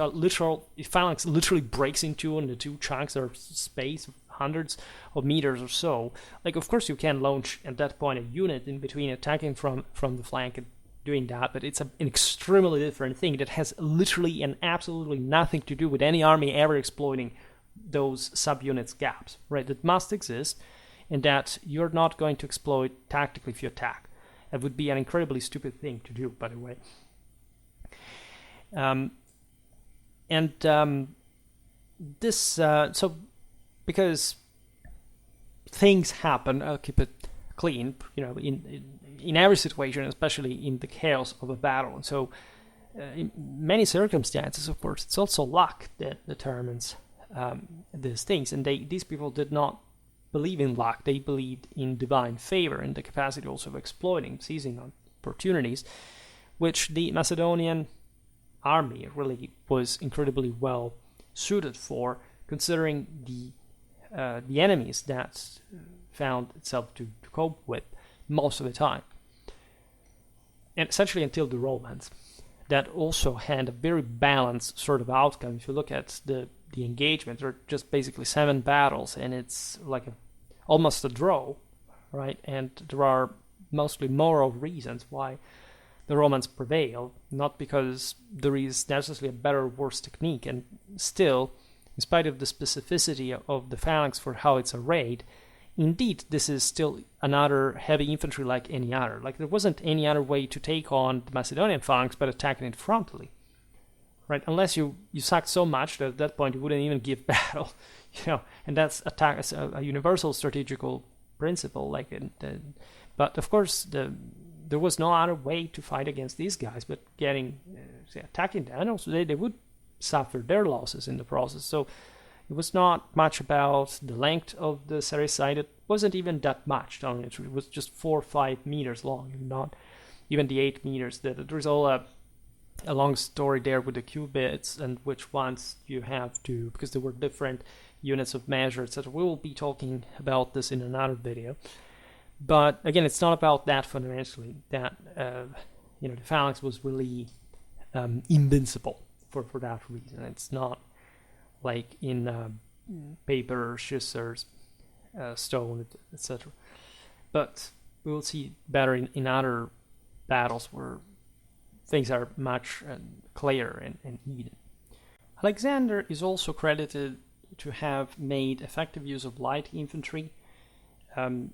phalanx literally breaks into the two chunks or space of hundreds of meters or so, like, of course you can launch at that point a unit in between attacking from the flank and doing that, but it's an extremely different thing that has literally and absolutely nothing to do with any army ever exploiting those subunits gaps, right? That must exist, and that you're not going to exploit tactically if you attack. That would be an incredibly stupid thing to do, by the way. So because things happen, I'll keep it clean, you know, in every situation, especially in the chaos of a battle. And so in many circumstances, of course, it's also luck that determines these things. And these people did not believe in luck. They believed in divine favor and the capacity also of exploiting, seizing on opportunities, which the Macedonian army really was incredibly well suited for, considering the enemies that found itself to cope with most of the time. And essentially until the Romans, that also had a very balanced sort of outcome. If you look at the engagement, there are just basically 7 battles, and it's like almost a draw, right? And there are mostly moral reasons why the Romans prevail, not because there is necessarily a better or worse technique. And still, in spite of the specificity of the phalanx for how it's arrayed, indeed, this is still another heavy infantry like any other. Like, there wasn't any other way to take on the Macedonian phalanx but attacking it frontally, right? Unless you sucked so much that at that point you wouldn't even give battle, you know. And that's a universal strategical principle. Like, but of course, there was no other way to fight against these guys but attacking them. And also, they would suffer their losses in the process. So it was not much about the length of the Saracite. It wasn't even that much. It was just 4 or 5 meters long, not even the 8 meters. There was all a long story there with the cubits and which ones you have to, because there were different units of measure, etc. We will be talking about this in another video. But again, it's not about that fundamentally, that the phalanx was really invincible for that reason. It's not like in paper, scissors, stone, etc. But we will see better in other battles where things are much clearer and even. Alexander is also credited to have made effective use of light infantry,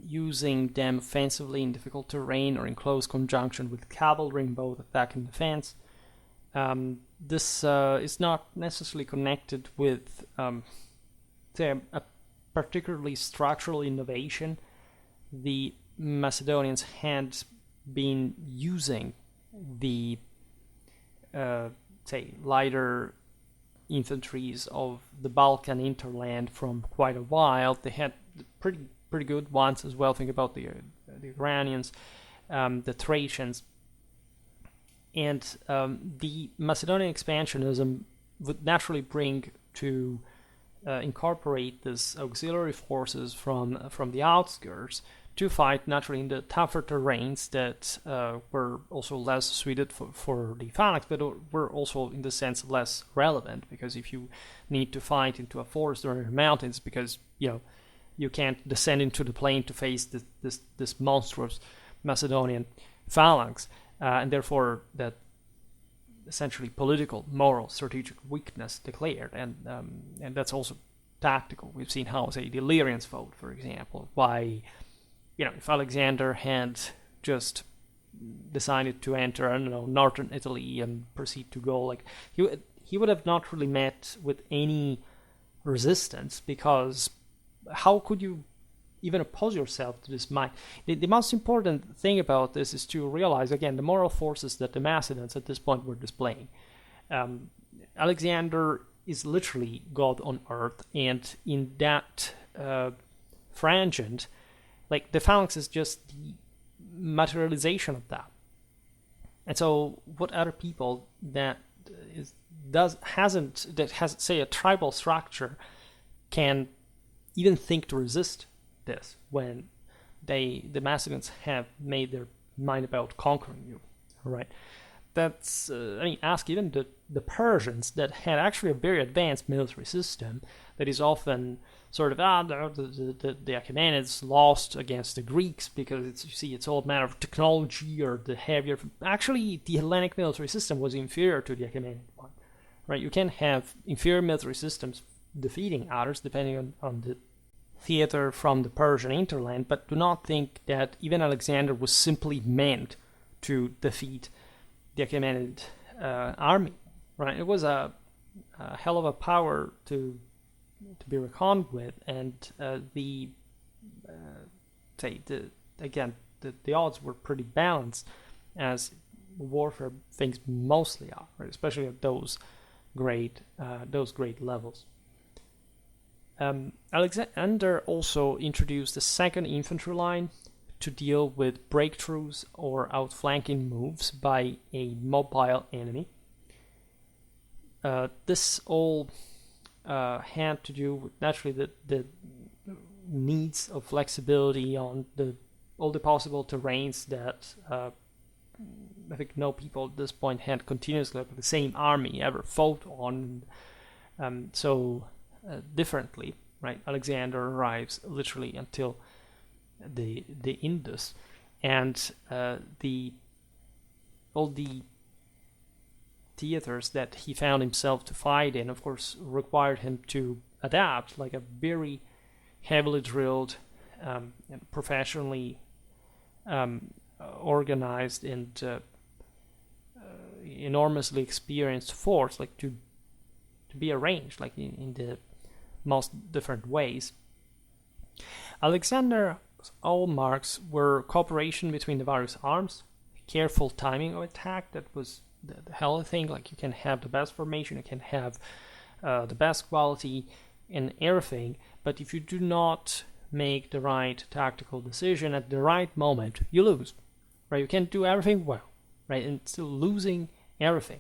using them offensively in difficult terrain or in close conjunction with cavalry in both attack and defense. This is not necessarily connected with say a particularly structural innovation. The Macedonians had been using the say lighter infantries of the Balkan hinterland from quite a while. They had pretty good ones as well. Think about the Iranians, the Thracians, and the Macedonian expansionism would naturally bring to incorporate these auxiliary forces from the outskirts to fight naturally in the tougher terrains that were also less suited for the phalanx, but were also in the sense less relevant, because if you need to fight into a forest or in the mountains, because you can't descend into the plain to face this monstrous Macedonian phalanx, and therefore that essentially political, moral, strategic weakness declared, and that's also tactical. We've seen how, say, the Illyrians fought, for example. Why, if Alexander had just decided to enter, northern Italy and proceed to go, like he would have not really met with any resistance, because how could you even oppose yourself to this might? The most important thing about this is to realize, again, the moral forces that the Macedons at this point were displaying. Alexander is literally God on earth, and in that frangent, like, the phalanx is just the materialization of that. And so what other people that has, say, a tribal structure can even think to resist this when the Macedons have made their mind about conquering you, all right? That's ask even the Persians, that had actually a very advanced military system that is often sort of the Achaemenids lost against the Greeks because it's all a matter of technology or the heavier. Actually, the Hellenic military system was inferior to the Achaemenid one, right? You can have inferior military systems defeating others depending on the theater from the Persian hinterland, but do not think that even Alexander was simply meant to defeat the Achaemenid army, right? It was a hell of a power to be reckoned with, and the odds were pretty balanced, as warfare things mostly are, right? Especially at those great levels. Alexander also introduced the second infantry line to deal with breakthroughs or outflanking moves by a mobile enemy. This all had to do with, naturally, the needs of flexibility on all the possible terrains that I think no people at this point had continuously the same army ever fought on. Differently, right? Alexander arrives literally until the Indus, and all the theaters that he found himself to fight in, of course, required him to adapt, like a very heavily drilled, and professionally organized and enormously experienced force, like to be arranged, like in the most different ways. Alexander's hallmarks were cooperation between the various arms, careful timing of attack. That was the hell thing. Like, you can have the best formation, you can have the best quality and everything, but if you do not make the right tactical decision at the right moment, you lose, right? You can't do everything well, right? And still losing everything.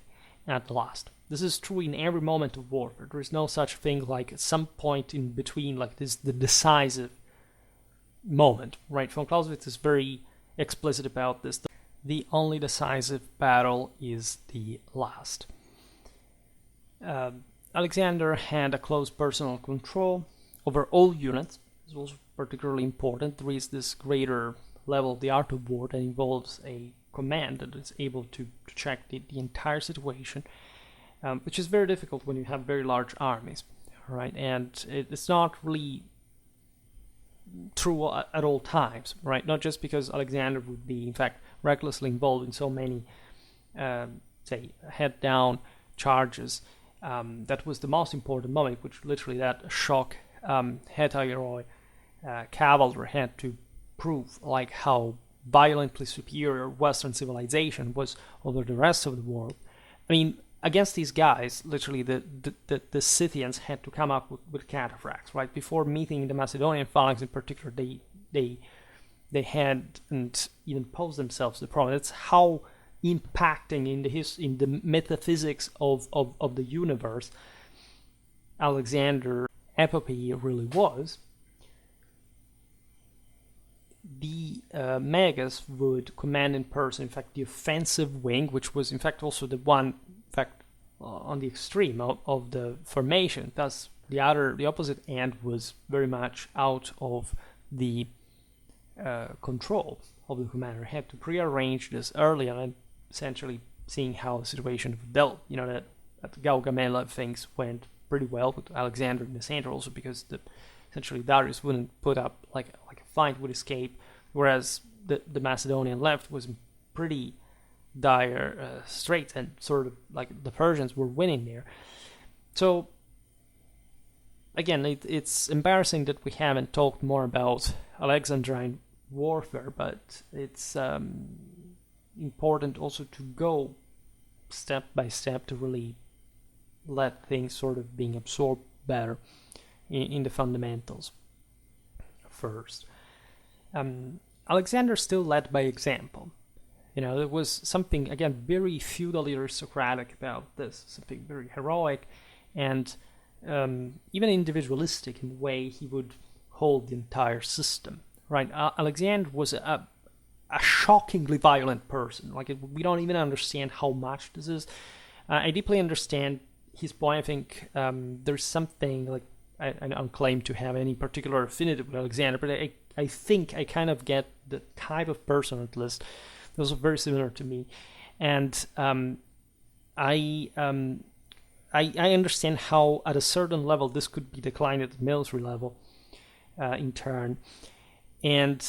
at the last. This is true in every moment of warfare. There is no such thing like at some point in between, like this, the decisive moment, right? Von Clausewitz is very explicit about this. The only decisive battle is the last. Alexander had a close personal control over all units. This was particularly important. There is this greater level of the art of war that involves a command that is able to check the entire situation, which is very difficult when you have very large armies, right? And it's not really true at all times, right? Not just because Alexander would be, in fact, recklessly involved in so many, say, head-down charges. That was the most important moment, which literally that shock Hetairoi cavalry had to prove like how violently superior Western civilization was over the rest of the world. I mean, against these guys, literally the Scythians had to come up with cataphracts, right? Before meeting the Macedonian phalanx in particular, they hadn't even posed themselves the problem. It's how impacting in the metaphysics of the universe Alexander epopee really was. The Magus would command in person, in fact, the offensive wing, which was in fact also the one, in fact, on the extreme of the formation. Thus, the opposite end was very much out of the control of the commander. He had to prearrange this early on, essentially seeing how the situation developed. You know, that at Gaugamela things went pretty well with Alexander in the center, also because essentially Darius wouldn't put up like a fight, would escape, whereas the Macedonian left was in pretty dire straits, and sort of like the Persians were winning there. So again, it's embarrassing that we haven't talked more about Alexandrine warfare, but it's important also to go step by step to really let things sort of being absorbed better in the fundamentals first. Alexander still led by example. You know, there was something, again, very feudally aristocratic about this, something very heroic and even individualistic in the way he would hold the entire system, right? Alexander was a shockingly violent person. Like, we don't even understand how much this is. I deeply understand his point. I think there's something, like, I don't claim to have any particular affinity with Alexander, but I think I kind of get the type of person, at least, that was very similar to me. And I understand how, at a certain level, this could be declined at the military level in turn. And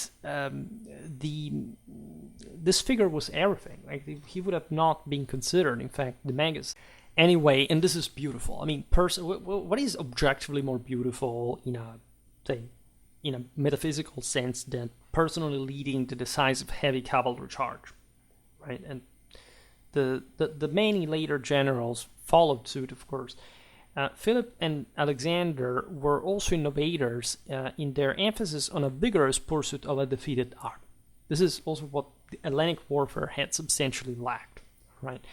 this figure was everything. Like, he would have not been considered, in fact, the Magus. Anyway, and this is beautiful. I mean, what is objectively more beautiful in a metaphysical sense than personally leading the decisive heavy cavalry charge, right? And the many later generals followed suit, of course. Philip and Alexander were also innovators in their emphasis on a vigorous pursuit of a defeated army. This is also what the Hellenic warfare had substantially lacked, right?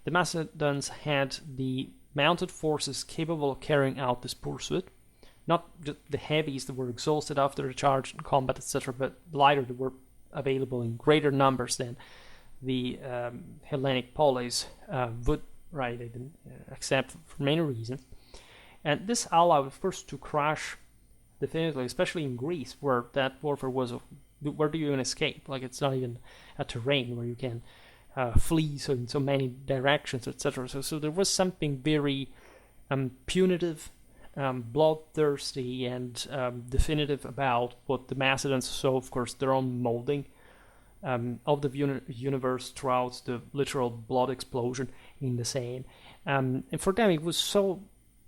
The Macedons had the mounted forces capable of carrying out this pursuit, not just the heavies that were exhausted after the charge and combat, etc., but lighter that were available in greater numbers than the Hellenic polis would, right? They didn't accept for many reasons. And this allowed, of course, to crush definitively, especially in Greece, where that warfare was, where do you even escape? Like, it's not even a terrain where you can flee in so many directions, etc. So there was something very punitive, bloodthirsty, and definitive about what the Macedons saw, of course, their own molding of the universe throughout the literal blood explosion in the Seine. And for them, it was so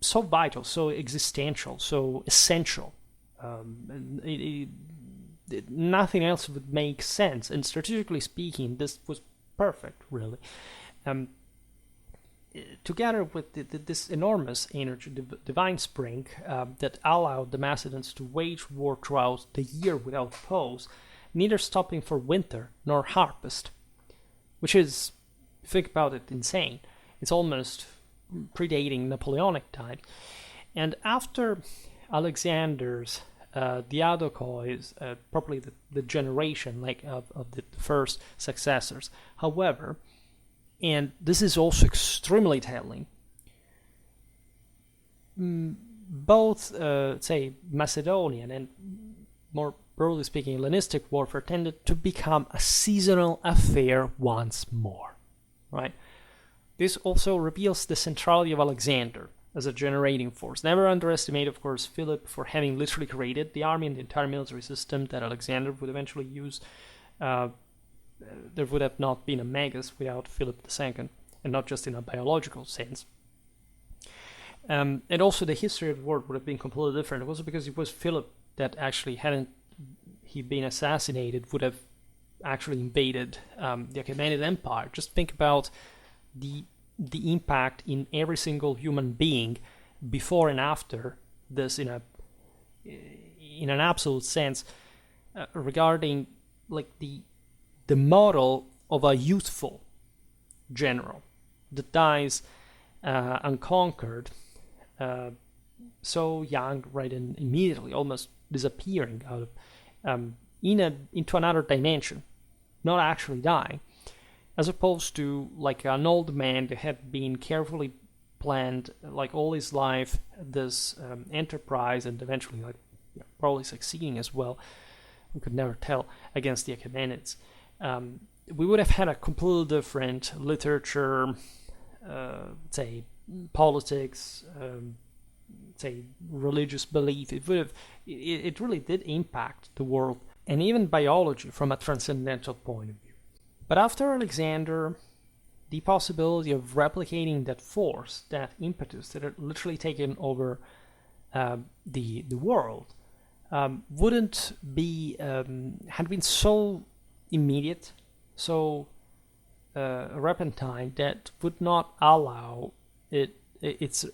vital, so existential, so essential. Nothing else would make sense. And strategically speaking, this was perfect, really. Together with this enormous energy, divine spring, that allowed the Macedons to wage war throughout the year without pause, neither stopping for winter nor harvest, which is, think about it, insane. It's almost predating Napoleonic time. And after Alexander's Diadochois, probably the generation of the first successors. However, and this is also extremely telling, both, say, Macedonian and, more broadly speaking, Hellenistic warfare tended to become a seasonal affair once more, right? This also reveals the centrality of Alexander as a generating force. Never underestimate, of course, Philip for having literally created the army and the entire military system that Alexander would eventually use. There would have not been a Magus without Philip II, and not just in a biological sense. And also the history of the war would have been completely different. Also because it was Philip that actually, hadn't he been assassinated, would have actually invaded the Achaemenid Empire. Just think about the impact in every single human being before and after this, in an absolute sense, regarding like the model of a youthful general that dies unconquered, so young, right, and immediately almost disappearing out of into another dimension, not actually dying, as opposed to like an old man that had been carefully planned like all his life this enterprise, and eventually probably succeeding as well. We could never tell, against the Achaemenids. We would have had a completely different literature, say politics, say religious belief. It really did impact the world, and even biology from a transcendental point of view. But after Alexander, the possibility of replicating that force, that impetus that had literally taken over the world, wouldn't be had been so immediate, so repentant, that would not allow its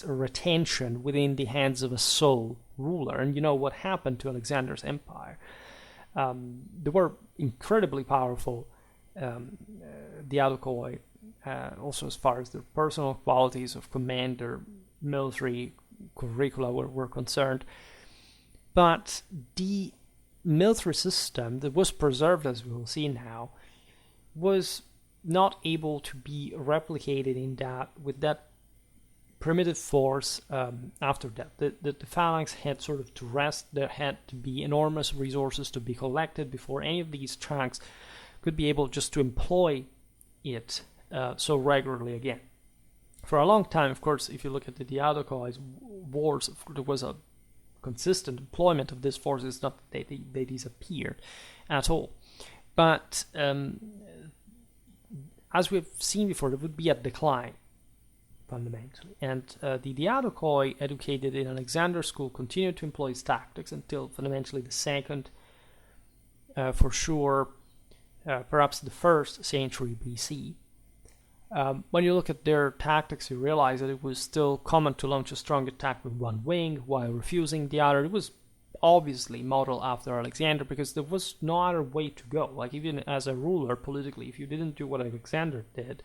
retention within the hands of a sole ruler. And you know what happened to Alexander's empire. They were incredibly powerful, Diadochoi, also as far as their personal qualities of command, their military curricula were concerned. But the military system that was preserved, as we will see now, was not able to be replicated with that primitive force after that. The phalanx had sort of to rest. There had to be enormous resources to be collected before any of these chunks could be able just to employ it so regularly again. For a long time, of course, if you look at the Diadochois wars, there was a consistent employment of this force. It's not that they disappeared at all. But as we've seen before, there would be a decline, fundamentally. And the Diadochoi, educated in Alexander's school, continued to employ his tactics until fundamentally the second, for sure, perhaps the 1st century BC. When you look at their tactics, you realize that it was still common to launch a strong attack with one wing while refusing the other. It was obviously modeled after Alexander, because there was no other way to go. Like, even as a ruler politically, if you didn't do what Alexander did,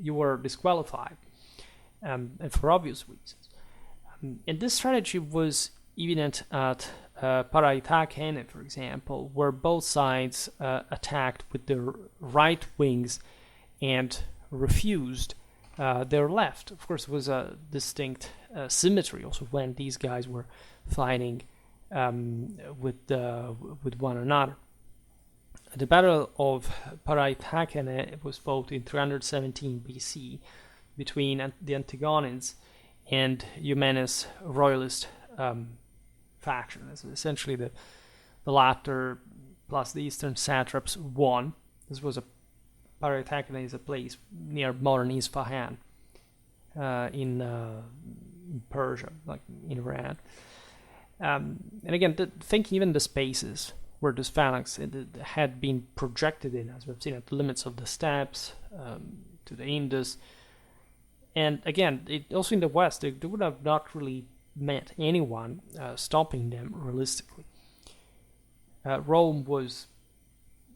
you were disqualified, and for obvious reasons. And this strategy was evident at Paraitakene, for example, where both sides attacked with their right wings and refused their left. Of course, there was a distinct symmetry also when these guys were fighting with one another. The Battle of Paraitakene was fought in 317 BC between the Antigonids and Eumenes' royalist faction. Essentially, the latter plus the eastern satraps won. This was Paraitakene is a place near modern Isfahan in Persia, like in Iran. And again, think even the spaces where this phalanx had been projected in, as we've seen, at the limits of the steppes, to the Indus. And again, also in the West, they would have not really met anyone stopping them realistically. Rome was,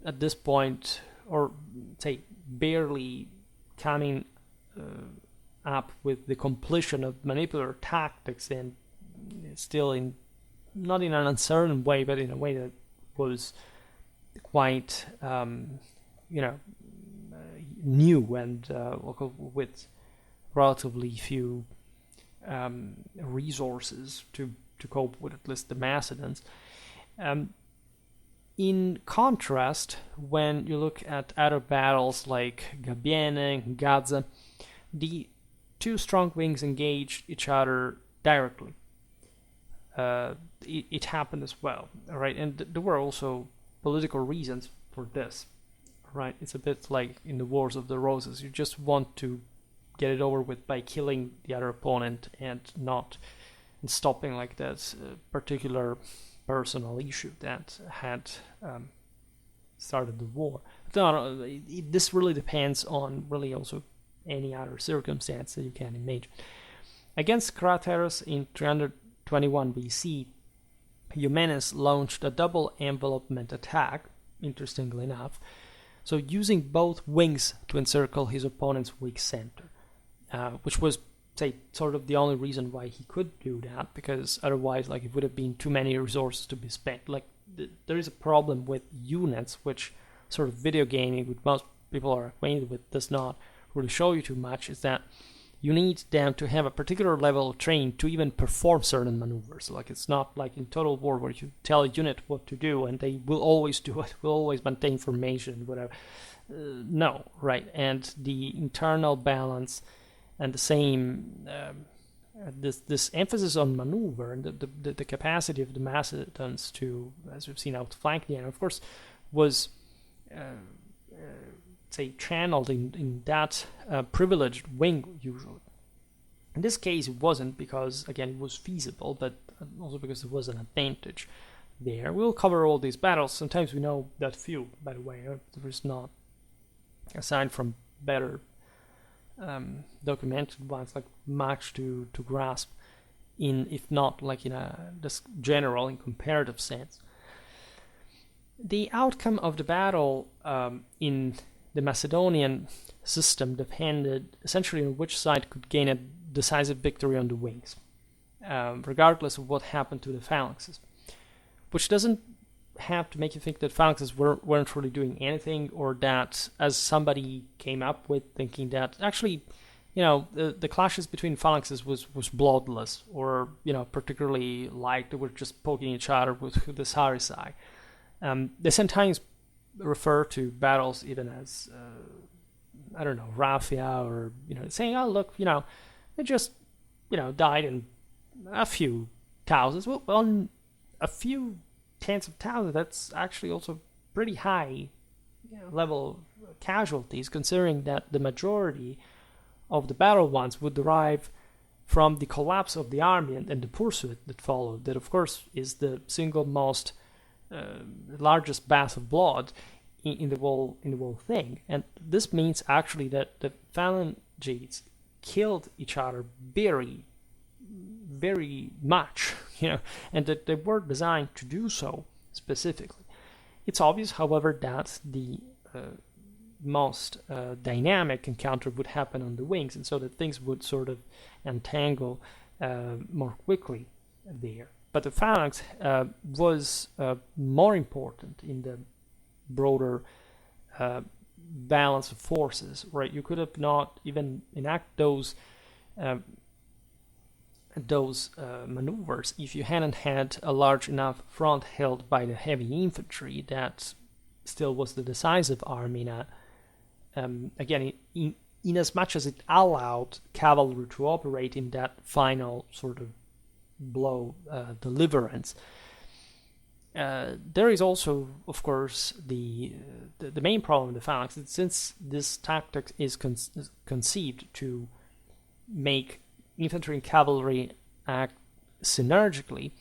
at this point, or say barely coming up with the completion of manipulator tactics, and still not in an uncertain way, but in a way that was quite new and with relatively few resources to cope with at least the Macedons. In contrast, when you look at other battles like Gabiene, Gaza, the two strong wings engaged each other directly. It happened as well, right? And there were also political reasons for this, right? It's a bit like in the Wars of the Roses. You just want to get it over with by killing the other opponent and not stopping like that particular personal issue that had started the war. But this really depends on really also any other circumstance that you can imagine. Against Craterus in 321 BC, Eumenes launched a double envelopment attack, interestingly enough, so using both wings to encircle his opponent's weak center, which was, say, sort of the only reason why he could do that, because otherwise, like, it would have been too many resources to be spent. Like, there is a problem with units, which sort of video gaming, which most people are acquainted with, does not really show you too much, is that you need them to have a particular level of training to even perform certain maneuvers. Like, it's not like in Total War where you tell a unit what to do and they will always do it, will always maintain formation, whatever. No, right? And the internal balance and the same this emphasis on maneuver and the capacity of the Macedons to, as we've seen, outflank the enemy, of course, was say channeled in that privileged wing usually. In this case, it wasn't, because again it was feasible, but also because there was an advantage there. We'll cover all these battles. Sometimes we know that few, by the way. There is not, aside from better documented ones, like much to grasp in, if not like in a just general and comparative sense. The outcome of the battle in the Macedonian system depended essentially on which side could gain a decisive victory on the wings, regardless of what happened to the phalanxes, which doesn't have to make you think that phalanxes weren't really doing anything, or that, as somebody came up with, thinking that actually, the clashes between phalanxes was bloodless, or, particularly like they were just poking each other with the sarissai. They sometimes refer to battles even as, raffia, or, saying, oh, look, they just, died in a few thousands. Well, a few tens of thousands, that's actually also pretty high level of casualties, considering that the majority of the battle ones would derive from the collapse of the army and the pursuit that followed. That, of course, is the single most largest bath of blood in the whole thing. And this means actually that the phalanges killed each other very, very much, and that they were designed to do so specifically. It's obvious, however, that the most dynamic encounter would happen on the wings, and so that things would sort of entangle more quickly there. But the phalanx was more important in the broader balance of forces, right? You could have not even enact those maneuvers if you hadn't had a large enough front held by the heavy infantry that still was the decisive army. Again, in as much as it allowed cavalry to operate in that final sort of blow deliverance. There is also, of course, the main problem with the phalanx, that since this tactic is conceived to make infantry and cavalry act synergically,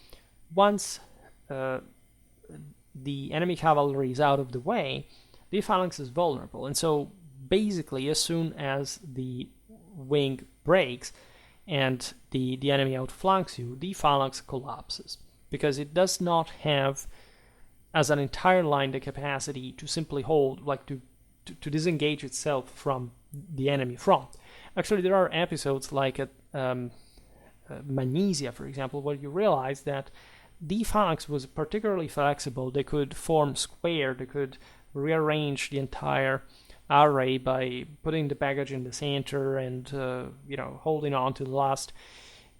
once the enemy cavalry is out of the way, the phalanx is vulnerable. And so basically, as soon as the wing breaks and the enemy outflanks you, the phalanx collapses, because it does not have, as an entire line, the capacity to simply hold, like to disengage itself from the enemy front. Actually, there are episodes like at Magnesia, for example, where you realize that the phalanx was particularly flexible. They could form square, they could rearrange the entire array by putting the baggage in the center and holding on to the last.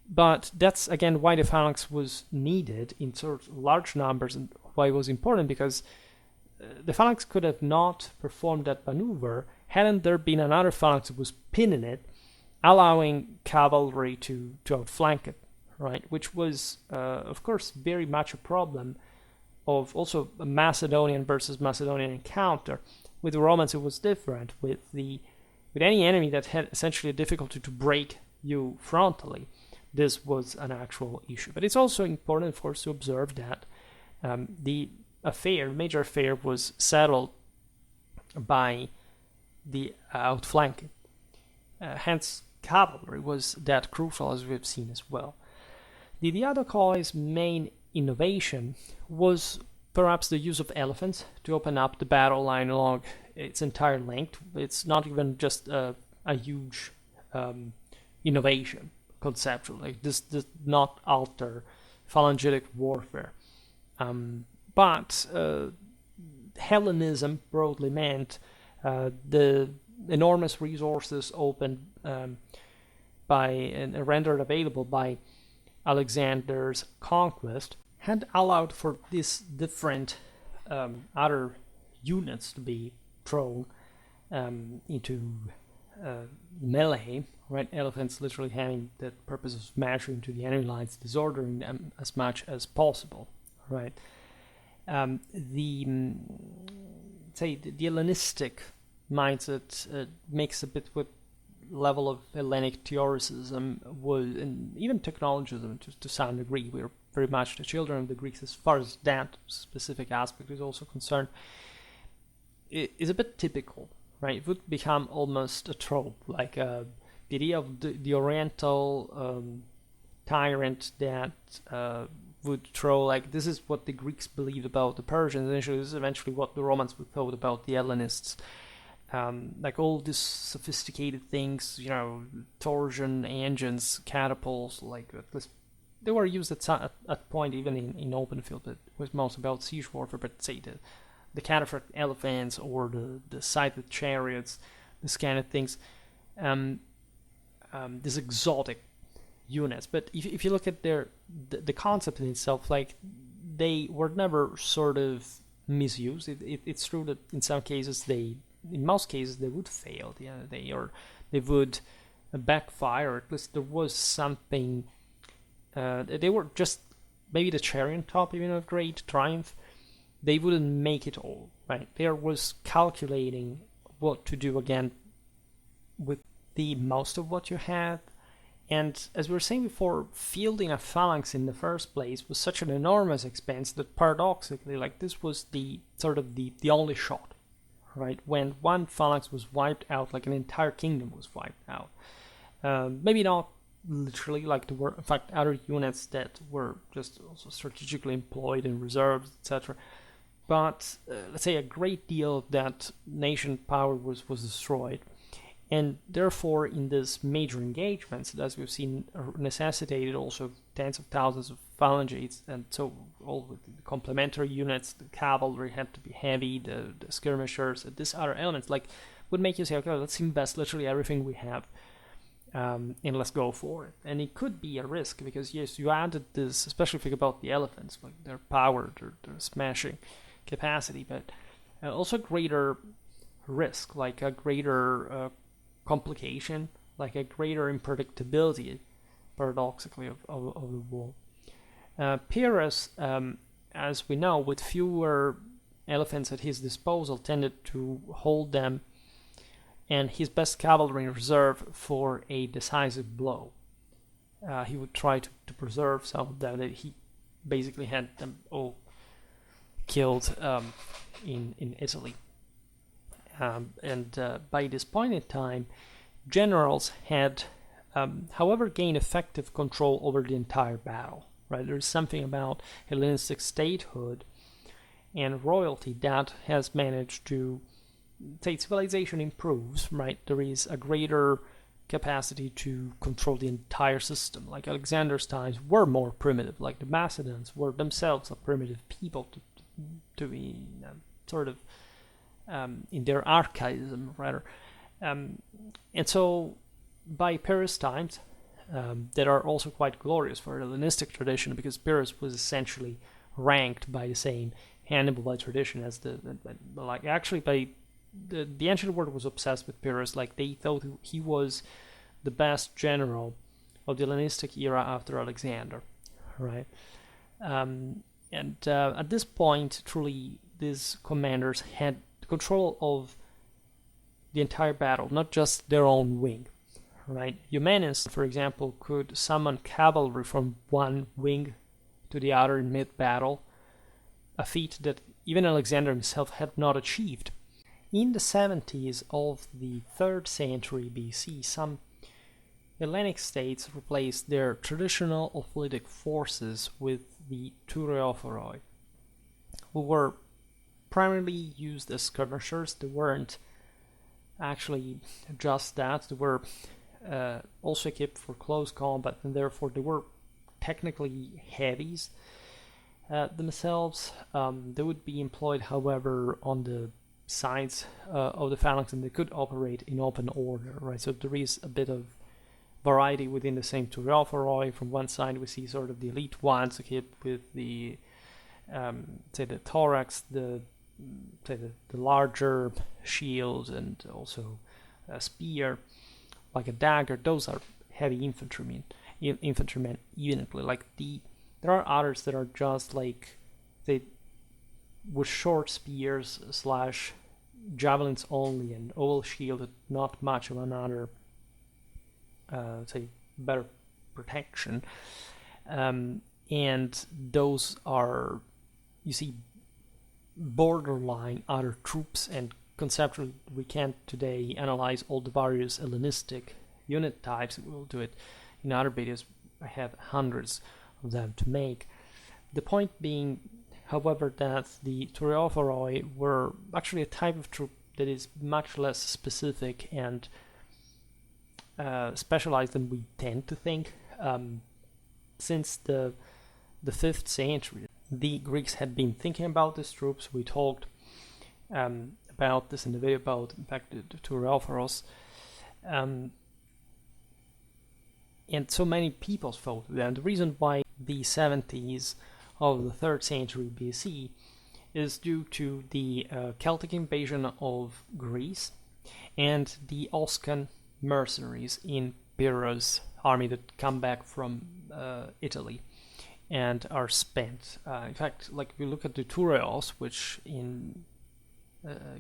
But that's again why the phalanx was needed in sort of large numbers, and why it was important, because the phalanx could have not performed that maneuver hadn't there been another phalanx that was pinning it, allowing cavalry to outflank it, right? Which was, of course, very much a problem of also a Macedonian versus Macedonian encounter. With the Romans, it was different. With any enemy that had essentially a difficulty to break you frontally, this was an actual issue. But it's also important, of course, to observe that the major affair, was settled by the outflanking. Hence, cavalry was that crucial, as we've seen as well. The Diadochoi's main innovation was perhaps the use of elephants to open up the battle line along its entire length. It's not even just a huge innovation conceptually. Like this did not alter phalangitic warfare. But Hellenism broadly meant the enormous resources opened by and rendered available by Alexander's conquest had allowed for these different other units to be thrown into melee, right? Elephants literally having the purpose of smashing into the enemy lines, disordering them as much as possible, right? The Hellenistic mindset makes a bit with level of Hellenic theoricism and even technologism to some degree. We're very much the children of the Greeks as far as that specific aspect is also concerned. It is a bit typical, right? It would become almost a trope, like the idea of the Oriental tyrant that would throw, like, this is what the Greeks believed about the Persians, and this is eventually what the Romans would thought about the Hellenists. Like all these sophisticated things, torsion engines, catapults, like at least they were used at point even in open field, but it was most about siege warfare. But say the cataphract elephants or the sighted chariots, this kind of things, these exotic units. But if you look at the concept in itself, like they were never sort of misused. It's true that in some cases in most cases they would fail. They would backfire. At least there was something. They were just maybe the cherry on top, even of great triumph. They wouldn't make it all, right? There was calculating what to do again with the most of what you had. And as we were saying before, fielding a phalanx in the first place was such an enormous expense that paradoxically, like, this was the only shot, right? When one phalanx was wiped out, like an entire kingdom was wiped out. Maybe not literally, like there were in fact other units that were just also strategically employed in reserves, etc. But let's say a great deal of that nation power was destroyed. And therefore, in these major engagements, as we've seen, necessitated also tens of thousands of phalanges, and so all with the complementary units, the cavalry had to be heavy, the skirmishers, these other elements, like, would make you say, okay, let's invest literally everything we have, and let's go for it. And it could be a risk, because yes, you added this, especially if you think about the elephants, like their power, their smashing capacity, but also greater risk, like a greater complication, like a greater unpredictability, paradoxically, of the war. Pyrrhus, as we know, with fewer elephants at his disposal, tended to hold them and his best cavalry in reserve for a decisive blow. He would try to preserve some of them. He basically had them all killed in Italy. And by this point in time, generals had, however, gained effective control over the entire battle. Right? There's something about Hellenistic statehood and royalty that has managed to civilization improves, right, there is a greater capacity to control the entire system. Like Alexander's times were more primitive, like the Macedons were themselves a primitive people to be sort of in their archaism, rather. And so by Pyrrhus times, that are also quite glorious for the Hellenistic tradition, because Pyrrhus was essentially ranked by the same Hannibal by tradition as the ancient world was obsessed with Pyrrhus. Like, they thought he was the best general of the Hellenistic era after Alexander, right? At this point, truly, these commanders had control of the entire battle, not just their own wing, right? Eumenes, for example, could summon cavalry from one wing to the other in mid-battle, a feat that even Alexander himself had not achieved. In the 70s of the 3rd century BC, some Hellenic states replaced their traditional hoplitic forces with the Tureophoroi, who were primarily used as skirmishers. They weren't actually just that. They were also equipped for close combat, and therefore they were technically heavies themselves. They would be employed, however, on the sides of the phalanx, and they could operate in open order, right? So there is a bit of variety within the same Tureophoroi. From one side, we see sort of the elite ones equipped with the the thorax, the larger shield, and also a spear, like a dagger. Those are heavy infantrymen evidently. There are others that are just like with short spears / javelins only, and oval shield, not much of another better protection. And those are, you see, borderline other troops, and conceptually we can't today analyze all the various Hellenistic unit types. We'll do it in other videos. I have hundreds of them to make. The point being, however, that the Tureophoroi were actually a type of troop that is much less specific and specialized than we tend to think. Since the 5th century, the Greeks had been thinking about these troops. We talked about this in the video about, in fact, the Tureophoros. And so many people fought with them. The reason why the 70s of the 3rd century BC is due to the Celtic invasion of Greece and the Oscan mercenaries in Pyrrhus' army that come back from Italy and are spent. In fact, like, we look at the Tureos, which in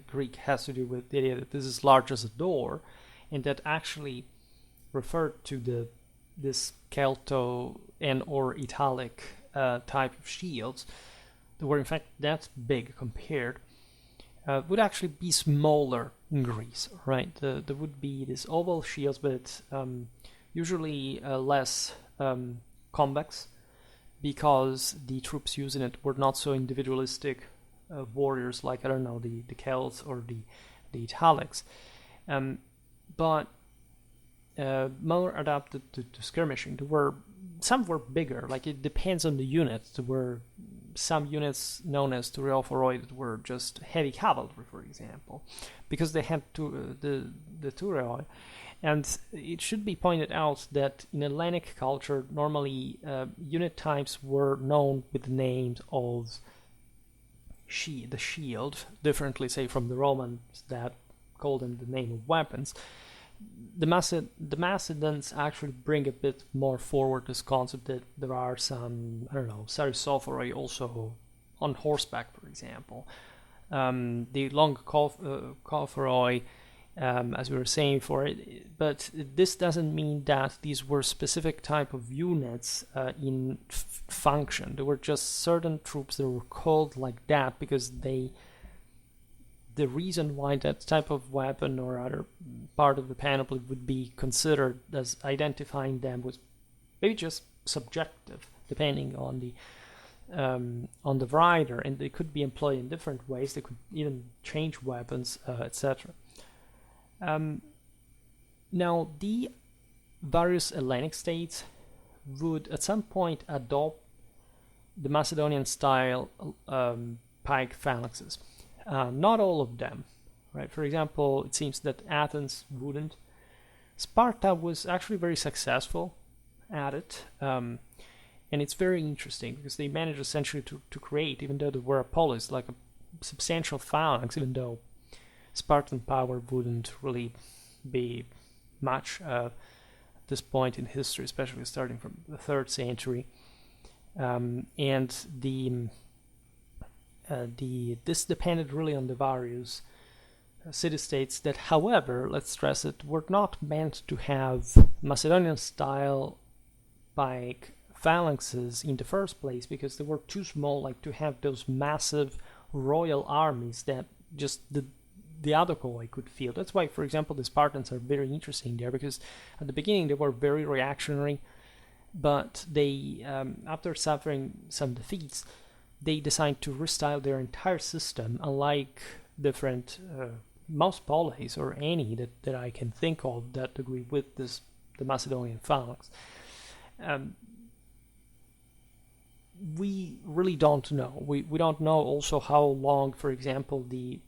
Greek has to do with the idea that this is large as a door, and that actually referred to this Celto and or Italic type of shields, that were in fact that big compared, would actually be smaller in Greece, right? There would be these oval shields, but usually less convex, because the troops using it were not so individualistic warriors like, I don't know, the Celts or the Italics, but more adapted to skirmishing. Some were bigger, like, it depends on the unit. There were some units known as Tureophoroi that were just heavy cavalry, for example, because they had the Tureoi. And it should be pointed out that in Hellenic culture, normally unit types were known with the names of the shield, differently, say, from the Romans that called them the name of weapons. The Macedons actually bring a bit more forward this concept that there are some, I don't know, Sarysophoroi also on horseback, for example. The long Kophoroi, as we were saying for it, but this doesn't mean that these were specific type of units in function. There were just certain troops that were called like that because the reason why that type of weapon or other part of the panoply would be considered as identifying them was maybe just subjective, depending on the on the rider, and they could be employed in different ways. They could even change weapons, etc. Now, the various Hellenic states would at some point adopt the Macedonian-style pike phalanxes. Not all of them, right? For example, it seems that Athens wouldn't. Sparta was actually very successful at it, and it's very interesting because they managed essentially to create, even though there were a polis, like a substantial phalanx, even though Spartan power wouldn't really be much at this point in history, especially starting from the 3rd century. And this depended really on the various city-states that, however, let's stress it, were not meant to have Macedonian-style pike phalanxes in the first place because they were too small, like to have those massive royal armies that just the Adochoi could feel. That's why, for example, the Spartans are very interesting there, because at the beginning they were very reactionary, but they, after suffering some defeats, they decided to restyle their entire system, unlike different most polis, or any that I can think of that agree with the Macedonian phalanx. We really don't know. We don't know also how long, for example, the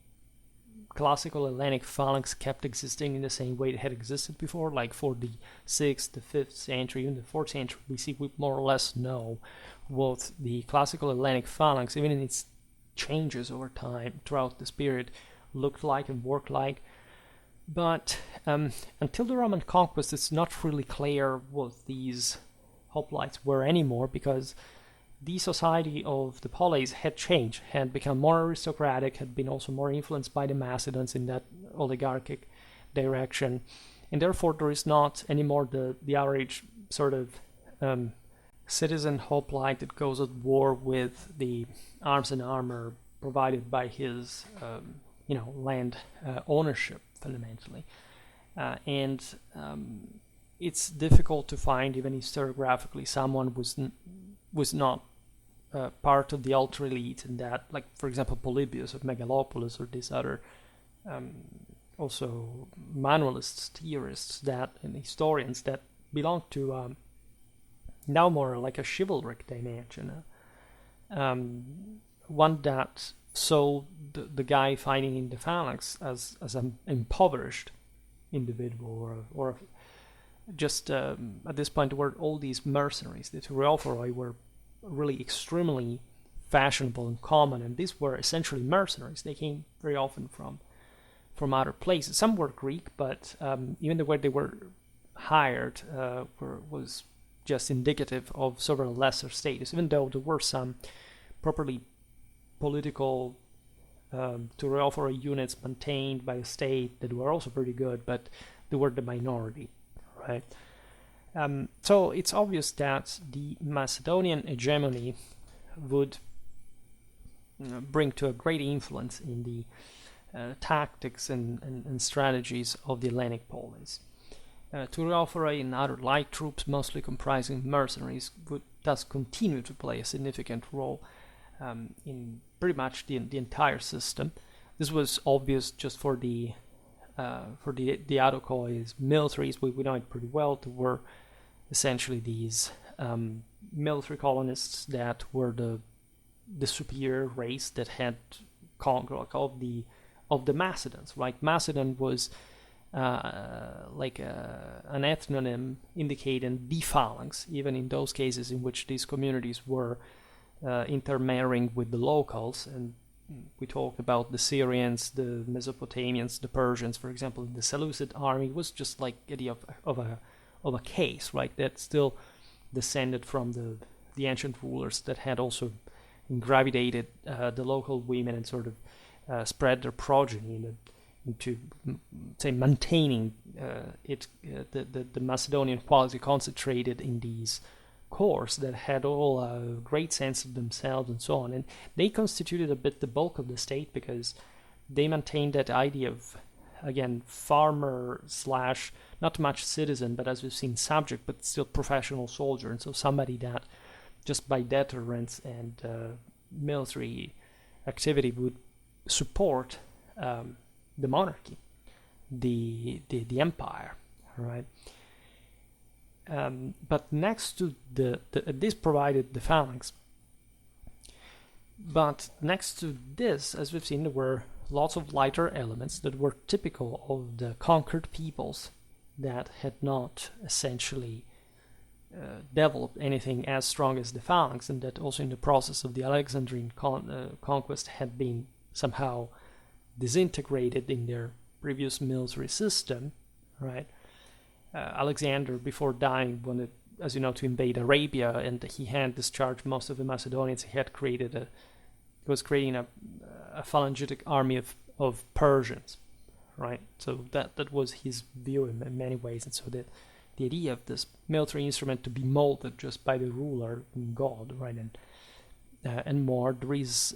classical Hellenic phalanx kept existing in the same way it had existed before, like for the 6th, the 5th century, even the 4th century BC. We more or less know what the classical Hellenic phalanx, even in its changes over time throughout this period, looked like and worked like. But until the Roman conquest, it's not really clear what these hoplites were anymore, because the society of the polis had changed, had become more aristocratic, had been also more influenced by the Macedons in that oligarchic direction, and therefore there is not anymore the average sort of citizen hoplite that goes at war with the arms and armor provided by his land ownership, fundamentally. And it's difficult to find, even historiographically, someone was not part of the ultra elite, and that, like, for example, Polybius of Megalopolis, or these other also manualists, theorists, that and historians that belong to now more like a chivalric dimension, one that saw the guy fighting in the phalanx as an impoverished individual, or just at this point there were all these mercenaries. The Tureophoroi were really extremely fashionable and common, and these were essentially mercenaries. They came very often from other places. Some were Greek, but even the way they were hired was just indicative of several lesser status, even though there were some properly political Tureophoroi units maintained by the state that were also pretty good, but they were the minority, right? So it's obvious that the Macedonian hegemony would bring to a great influence in the tactics and strategies of the Hellenic polis. Tureophoroi and other light troops, mostly comprising mercenaries, would thus continue to play a significant role in pretty much the entire system. This was obvious just for the Adochoi's militaries. We know it pretty well. There were essentially these military colonists that were the superior race that had conquered of the Macedons. Right, Macedon was like an ethnonym indicating the phalanx, even in those cases in which these communities were intermarrying with the locals. And we talked about the Syrians, the Mesopotamians, the Persians, for example. The Seleucid army was just like the idea of a case, right? That still descended from the ancient rulers that had also gravitated the local women and sort of spread their progeny into say maintaining the Macedonian quality concentrated in these cores that had all a great sense of themselves and so on. And they constituted a bit the bulk of the state because they maintained that idea of, again, farmer slash not much citizen, but as we've seen, subject, but still professional soldier. And so somebody that just by deterrence and military activity, would support the monarchy, the empire, right? But next to this provided the phalanx. But next to this, as we've seen, there were lots of lighter elements that were typical of the conquered peoples that had not essentially developed anything as strong as the phalanx, and that also in the process of the Alexandrine conquest had been somehow disintegrated in their previous military system, right? Alexander, before dying, wanted, as you know, to invade Arabia, and he had discharged most of the Macedonians. He had was creating a phalangitic army of Persians, right? So that was his view in many ways, and so the idea of this military instrument to be molded just by the ruler, God, right, and more. There is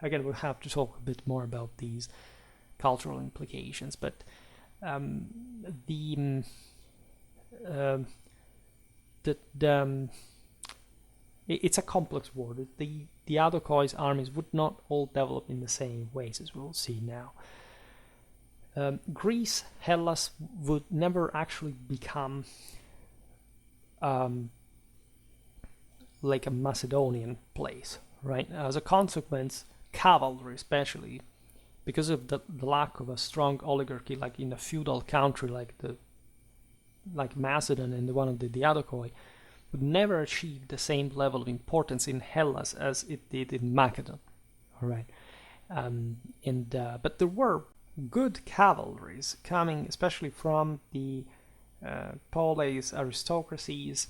again, we'll have to talk a bit more about these cultural implications, but it's a complex war. The Adokoi's armies would not all develop in the same ways, as we'll see now. Greece, Hellas, would never actually become like a Macedonian place, right? As a consequence, cavalry, especially because of the lack of a strong oligarchy, like in a feudal country like Macedon and the one of the Diadokoi, would never achieve the same level of importance in Hellas as it did in Macedon. All right, but there were good cavalries coming, especially from the polis aristocracies.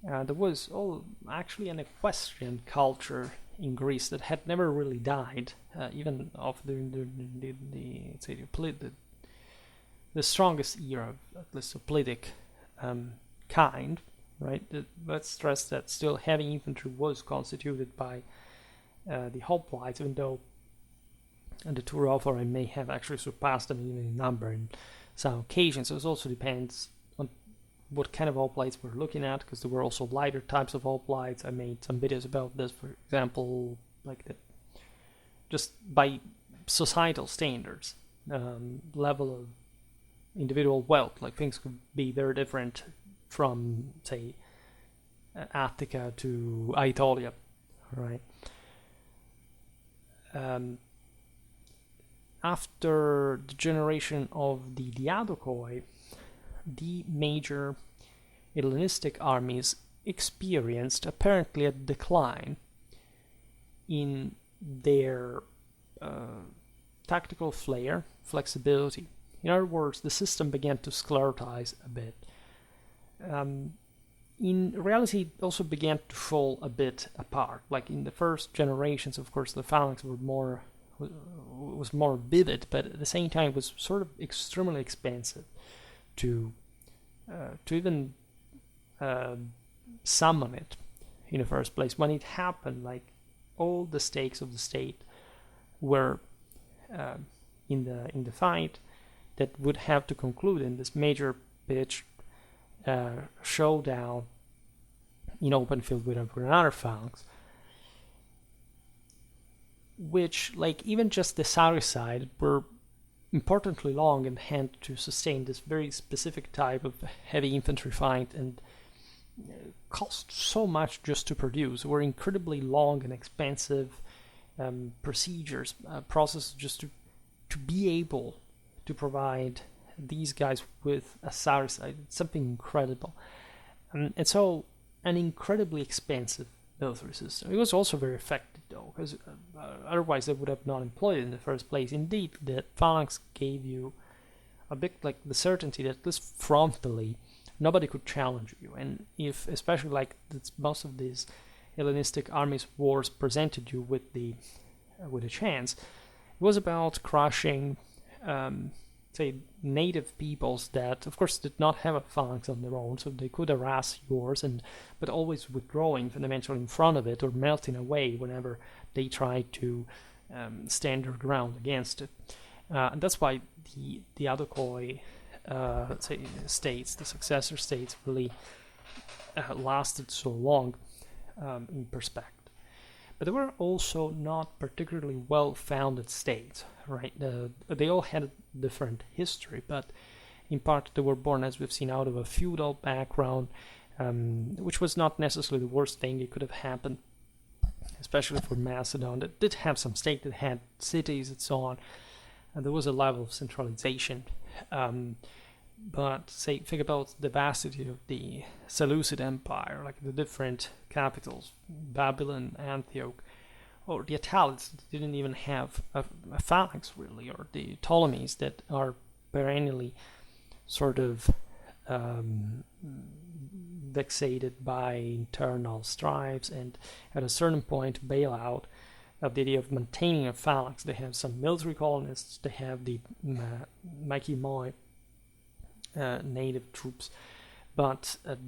There was actually an equestrian culture in Greece that had never really died, even of the strongest era of at least a politic kind, right? Let's stress that still heavy infantry was constituted by the hoplites, even though the Turophori may have actually surpassed them even in number in some occasions. So it also depends on what kind of hoplites we're looking at, because there were also lighter types of hoplites. I made some videos about this, for example, like just by societal standards, level of individual wealth, like things could be very different from, say, Attica to Aetolia, right? After the generation of the Diadokoi, the major Hellenistic armies experienced apparently a decline in their tactical flexibility. In other words, the system began to sclerotize a bit. In reality, it also began to fall a bit apart. Like in the first generations, of course, the phalanx was more vivid, but at the same time it was sort of extremely expensive to even summon it in the first place. When it happened, like all the stakes of the state were in the fight that would have to conclude in this major pitch showdown in open field with another phalanx, which, like, even just the Saracide were importantly long and had to sustain this very specific type of heavy infantry fight, and cost so much just to produce. Were incredibly long and expensive procedures, processes just to be able to provide these guys with a Saracide. It's something incredible. And so an incredibly expensive military system. It was also very effective, though, because otherwise they would have not employed it in the first place. Indeed, the phalanx gave you a bit like the certainty that at least frontally nobody could challenge you. And if, especially like most of these Hellenistic armies wars presented you with a chance, it was about crushing say native peoples that of course did not have a phalanx on their own, so they could harass yours, but always withdrawing fundamentally in front of it or melting away whenever they tried to stand their ground against it. And that's why the Adokoi say states, the successor states, really lasted so long. in perspective. But they were also not particularly well-founded states, right? They all had a different history, but in part they were born, as we've seen, out of a feudal background, which was not necessarily the worst thing that could have happened, especially for Macedon. That did have some state that had cities and so on, and there was a level of centralization. But think about the vastity of the Seleucid Empire, like the different capitals, Babylon, Antioch, or the Attalids didn't even have a phalanx really, or the Ptolemies that are perennially sort of vexated by internal strifes, and at a certain point bail out of the idea of maintaining a phalanx. They have some military colonists, they have the Makimoi native troops, but at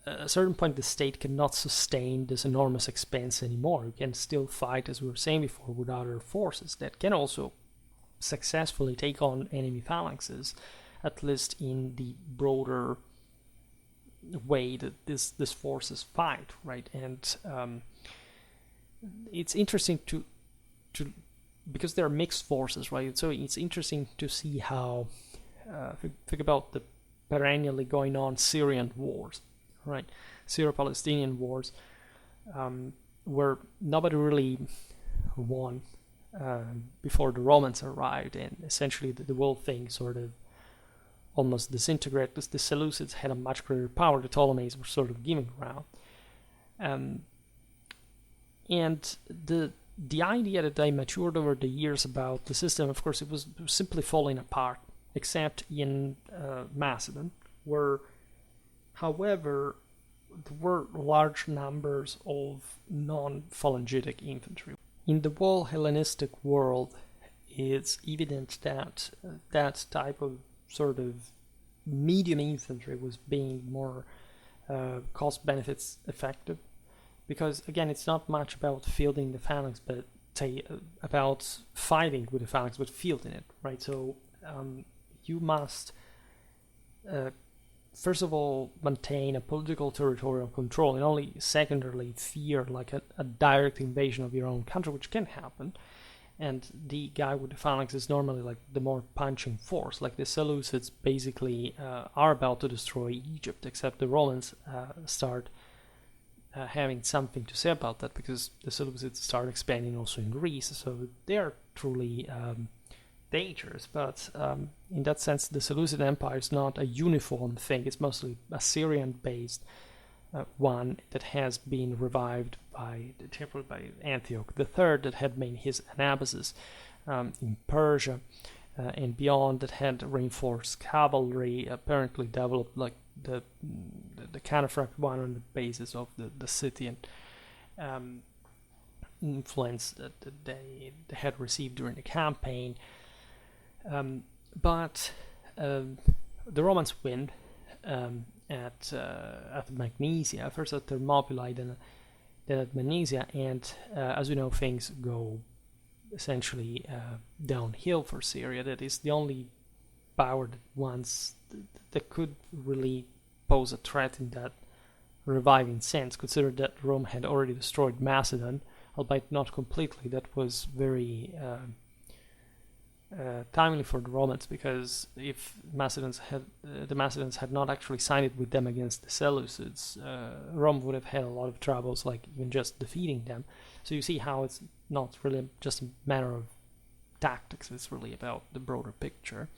a certain point the state cannot sustain this enormous expense anymore. You can still fight, as we were saying before, with other forces that can also successfully take on enemy phalanxes, at least in the broader way that this forces fight, right? And it's interesting to because they're mixed forces, right? So it's interesting to see how think about the perennially going on Syrian wars, right? Syro-Palestinian wars, where nobody really won before the Romans arrived, and essentially the whole thing sort of almost disintegrated because the Seleucids had a much greater power. The Ptolemies were sort of giving ground, and the idea that they matured over the years about the system, of course, it was simply falling apart, except in Macedon, where, however, there were large numbers of non-phalangitic infantry. In the whole Hellenistic world, it's evident that that type of sort of medium infantry was being more cost benefits effective, because again, it's not much about fielding the phalanx, but say about fighting with the phalanx, but fielding it, right? So you must first of all maintain a political territorial control, and only secondarily fear like a direct invasion of your own country, which can happen. And the guy with the phalanx is normally like the more punching force. Like the Seleucids basically are about to destroy Egypt, except the Romans start having something to say about that, because the Seleucids start expanding also in Greece, so they are truly dangerous. But in that sense, the Seleucid Empire is not a uniform thing. It's mostly a Syrian-based one that has been revived by Antioch III, that had made his anabasis in Persia and beyond, that had reinforced cavalry, apparently developed like the cataphract one on the basis of the Scythian influence that they had received during the campaign. But the Romans win at Magnesia, first at Thermopylae, then at Magnesia, and as we know, things go essentially downhill for Syria. That is the only power that could really pose a threat in that reviving sense, consider that Rome had already destroyed Macedon, albeit not completely. That was very timely for the Romans, because if the Macedons had not actually sided with them against the Seleucids, Rome would have had a lot of troubles, like even just defeating them. So you see how it's not really just a matter of tactics, it's really about the broader picture.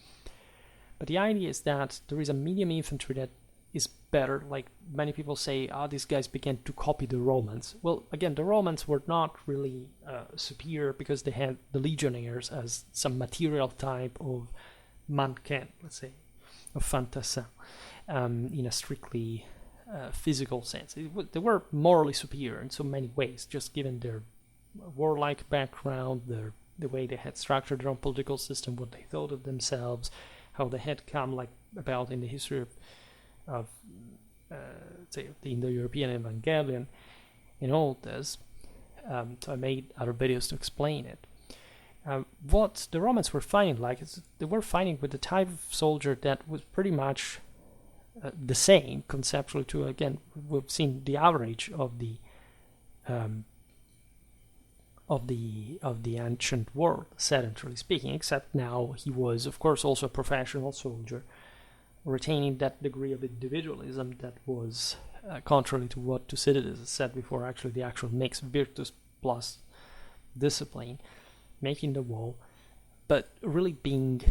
But the idea is that there is a medium infantry that is better. Like many people say, these guys began to copy the Romans. Well, again, the Romans were not really superior, because they had the legionnaires as some material type of mannequin, let's say, of fantassin, in a strictly physical sense. They were morally superior in so many ways, just given their warlike background, the way they had structured their own political system, what they thought of themselves, how they had come like about in the history of say the Indo-European Evangelion and all this. So I made other videos to explain it. What the Romans were fighting like is they were fighting with the type of soldier that was pretty much the same conceptually to, again, we've seen the average of the ancient world, sedentary speaking, except now he was, of course, also a professional soldier, retaining that degree of individualism that was contrary to what Thucydides said before, actually the actual mix, virtus plus discipline, making the wall, but really being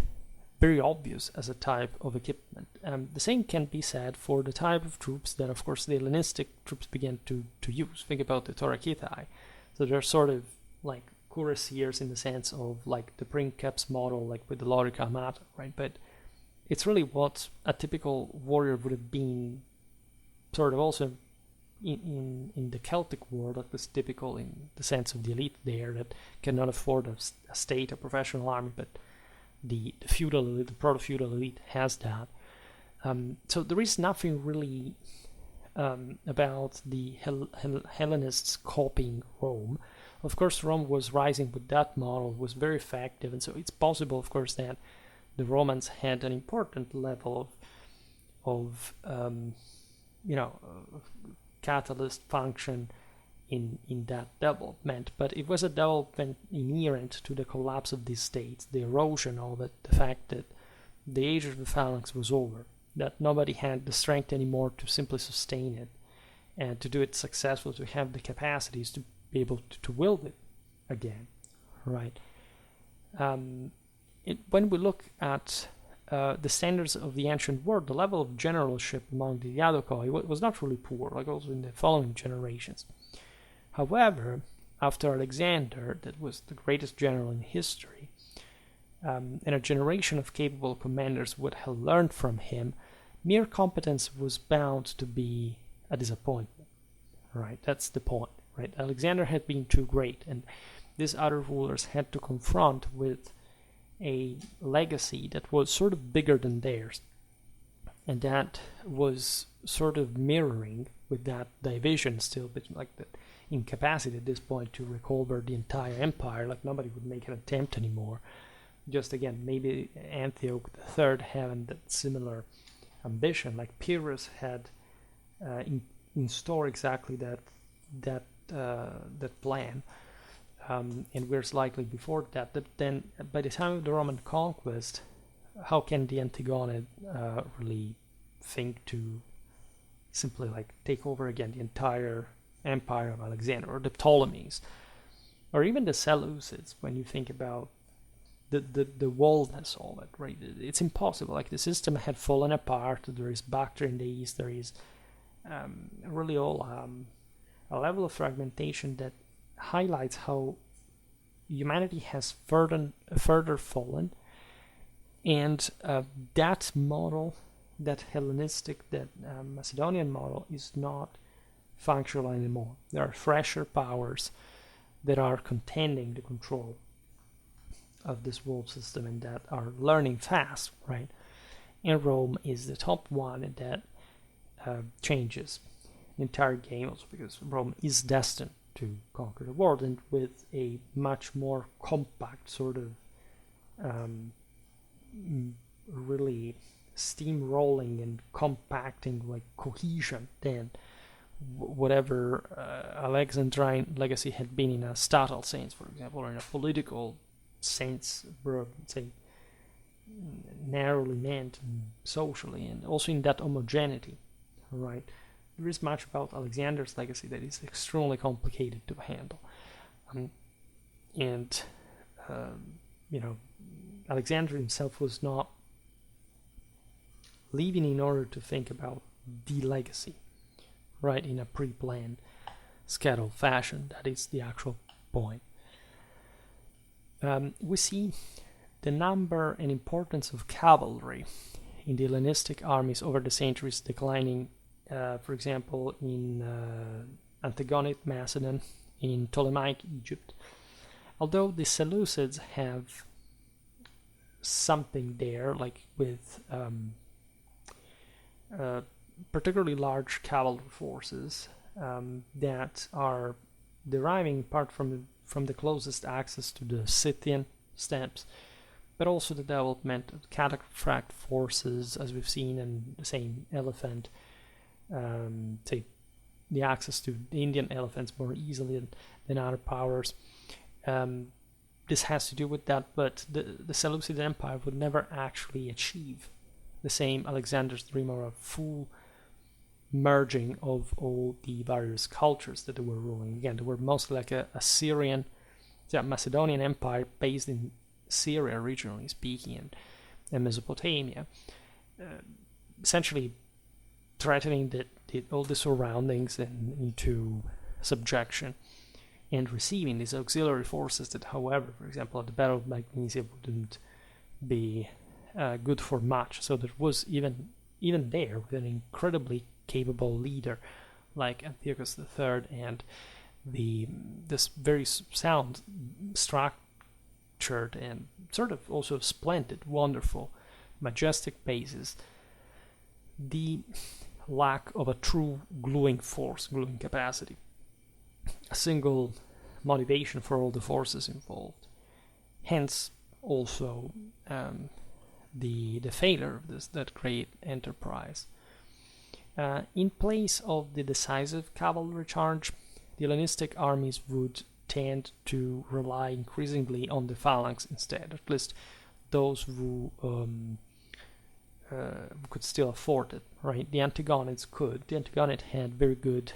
very obvious as a type of equipment. The same can be said for the type of troops that, of course, the Hellenistic troops began to use. Think about the Torakitai. So they're sort of like cuirassiers in the sense of like the princeps model, like with the Lorica Amata, right? But it's really what a typical warrior would have been, sort of also in the Celtic world, that was typical in the sense of the elite there that cannot afford a state, a professional army, but the feudal elite, the proto-feudal elite has that. So there is nothing really about the Hellenists copying Rome. Of course, Rome was rising with that model, was very effective, and so it's possible, of course, that the Romans had an important level of catalyst function in that development, but it was a development inherent to the collapse of these states, the erosion of it, the fact that the age of the phalanx was over, that nobody had the strength anymore to simply sustain it and to do it successfully, to have the capacities to be able to wield it again, right? When we look at the standards of the ancient world, the level of generalship among the Diadochoi was not really poor, like also in the following generations. However, after Alexander, that was the greatest general in history, and a generation of capable commanders would have learned from him, mere competence was bound to be a disappointment, right? That's the point, right? Alexander had been too great, and these other rulers had to confront with a legacy that was sort of bigger than theirs, and that was sort of mirroring with that division still, but like the incapacity at this point to recover the entire empire, like nobody would make an attempt anymore. Just again, maybe Antioch III having that similar ambition, like Pyrrhus had in store exactly that plan. And we're slightly before that. But then, by the time of the Roman conquest, how can the Antigone really think to simply like take over again the entire empire of Alexander, or the Ptolemies, or even the Seleucids? When you think about the wallness of it, right? It's impossible. Like the system had fallen apart. There is Bactria in the east. There is really all a level of fragmentation that highlights how humanity has further fallen, and that model, that Hellenistic, that Macedonian model, is not functional anymore. There are fresher powers that are contending the control of this world system and that are learning fast, right? And Rome is the top one that changes the entire game, also because Rome is destined to conquer the world, and with a much more compact sort of really steamrolling and compacting like cohesion than whatever Alexandrine legacy had been in a statal sense, for example, or in a political sense, say narrowly meant socially, and also in that homogeneity, right? There is much about Alexander's legacy that is extremely complicated to handle, and Alexander himself was not living in order to think about the legacy, right, in a pre-planned, scheduled fashion. That is the actual point. We see the number and importance of cavalry in the Hellenistic armies over the centuries declining, for example, in Antigonid Macedon, in Ptolemaic Egypt. Although the Seleucids have something there, like with particularly large cavalry forces that are deriving part from the closest access to the Scythian steppes, but also the development of cataphract forces, as we've seen in the same elephant, say the access to the Indian elephants more easily than other powers. This has to do with that, but the Seleucid Empire would never actually achieve the same Alexander's dream or a full merging of all the various cultures that they were ruling. Again, they were mostly like a Syrian, Macedonian empire based in Syria, regionally speaking, and Mesopotamia, essentially threatening all the surroundings and into subjection, and receiving these auxiliary forces that, however, for example, at the Battle of Magnesia wouldn't be good for much. So there was even there, with an incredibly capable leader like Antiochus III and this very sound, structured, and sort of also splendid, wonderful, majestic bases, the lack of a true gluing force, gluing capacity, a single motivation for all the forces involved. Hence, also the failure of that great enterprise. In place of the decisive cavalry charge, the Hellenistic armies would tend to rely increasingly on the phalanx instead, at least those who could still afford it, right? The Antigonids could. The Antigonids had very good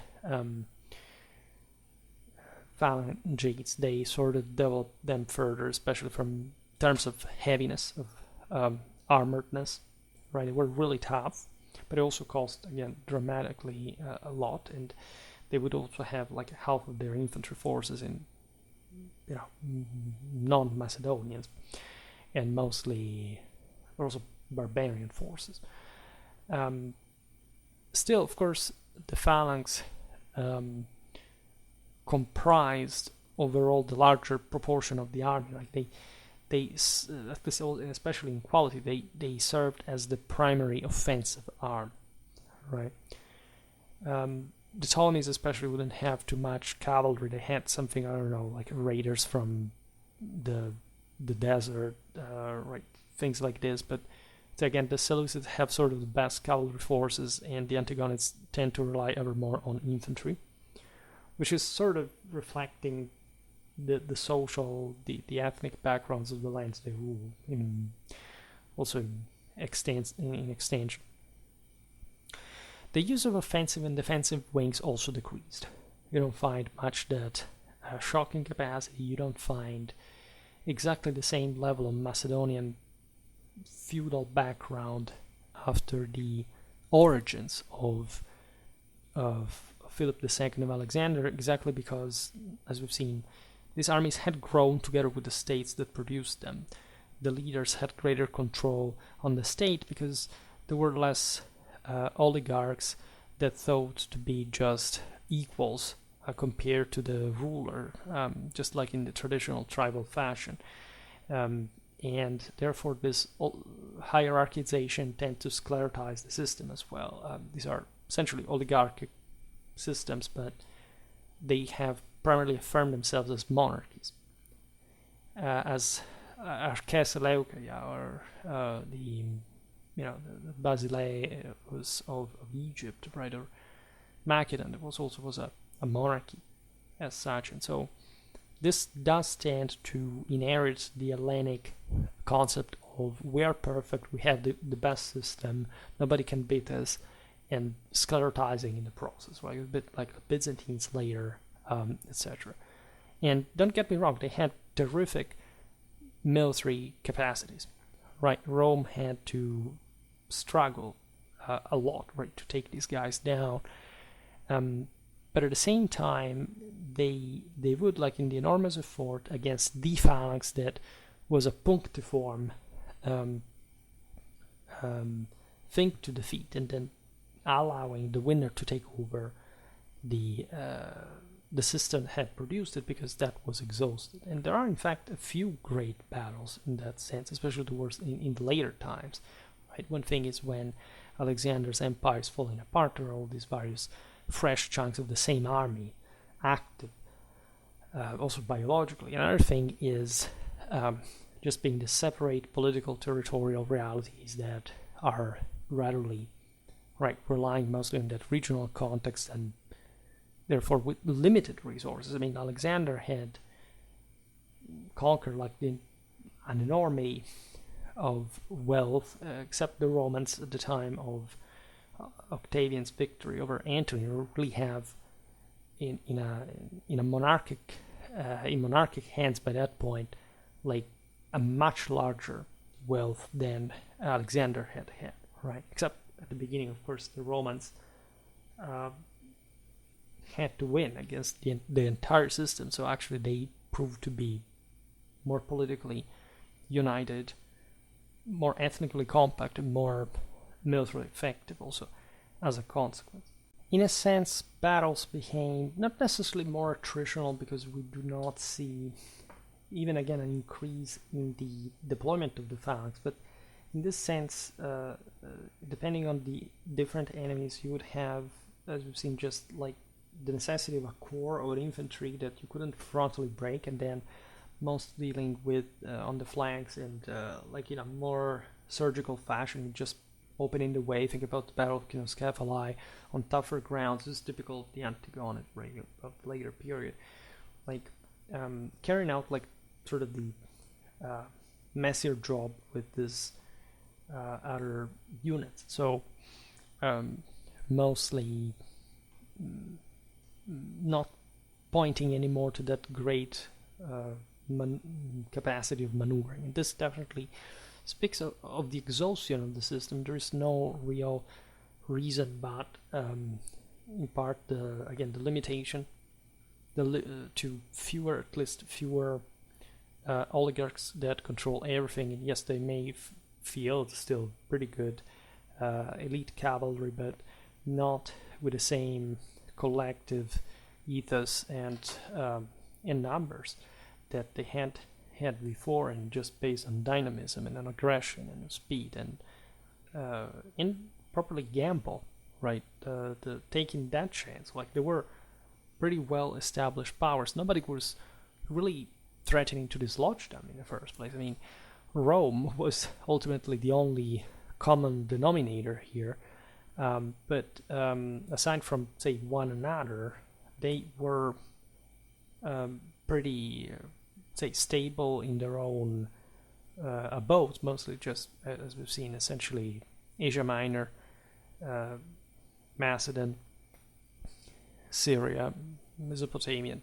phalanges. They sort of developed them further, especially from terms of heaviness, of armoredness, right? They were really tough, but it also cost, again, dramatically a lot, and they would also have like half of their infantry forces in, non-Macedonians, and mostly also barbarian forces. Still, of course, the phalanx comprised overall the larger proportion of the army. Like they especially in quality, they served as the primary offensive arm, right? The Ptolemies especially wouldn't have too much cavalry. They had something, I don't know, like raiders from the desert, right? Things like this. But again, the Seleucids have sort of the best cavalry forces, and the Antigonids tend to rely ever more on infantry, which is sort of reflecting the social, the ethnic backgrounds of the lands they rule, also in extension. The use of offensive and defensive wings also decreased. You don't find much that shocking capacity. You don't find exactly the same level of Macedonian feudal background after the origins of Philip II of Alexander, exactly because, as we've seen, these armies had grown together with the states that produced them. The leaders had greater control on the state because there were less oligarchs that thought to be just equals compared to the ruler, just like in the traditional tribal fashion. And therefore this hierarchization tends to sclerotize the system as well. These are essentially oligarchic systems, but they have primarily affirmed themselves as monarchies. As Arches Seleucia, or the Basileus of Egypt, right, or Macedon, that was a monarchy as such, and so this does tend to inherit the Hellenic concept of we are perfect, we have the best system, nobody can beat us, and sclerotizing in the process, right? A bit like the Byzantines later, etc. And don't get me wrong, they had terrific military capacities, right? Rome had to struggle a lot, right, to take these guys down. But at the same time, they would, like in the enormous effort against the phalanx that was a punctiform thing to defeat, and then allowing the winner to take over the system had produced it, because that was exhausted. And there are in fact a few great battles in that sense, especially towards in the later times. Right, one thing is when Alexander's empire is falling apart, there are all these various fresh chunks of the same army active, also biologically. Another thing is just being the separate political territorial realities that are gradually relying mostly on that regional context and therefore with limited resources. I mean, Alexander had conquered an enormity of wealth, except the Romans at the time of Octavian's victory over Antony really have in monarchic hands by that point, like a much larger wealth than Alexander had, right? Except at the beginning, of course, the Romans had to win against the entire system, so actually they proved to be more politically united, more ethnically compact, and more militarily effective also as a consequence. In a sense, battles became not necessarily more attritional because we do not see even again an increase in the deployment of the phalanx, but in this sense, depending on the different enemies, you would have, as we've seen, just like the necessity of a core of infantry that you couldn't frontally break, and then most dealing with on the flanks and like in a more surgical fashion, just opening the way. Think about the Battle of Kynoskephali on tougher grounds. This is typical of the Antigone of later period, like carrying out like sort of the messier job with this other units. So mostly not pointing anymore to that great capacity of maneuvering. And this definitely speaks of the exhaustion of the system. There is no real reason but in part the limitation to at least fewer oligarchs that control everything. And yes, they may field still pretty good elite cavalry, but not with the same collective ethos and numbers that they had before, and just based on dynamism and on aggression and speed and properly gamble, right? The taking that chance, like they were pretty well established powers. Nobody was really threatening to dislodge them in the first place. I mean, Rome was ultimately the only common denominator here, but aside from, say, one another, they were pretty, say, stable in their own abodes, mostly just, as we've seen, essentially Asia Minor, Macedon, Syria, Mesopotamia,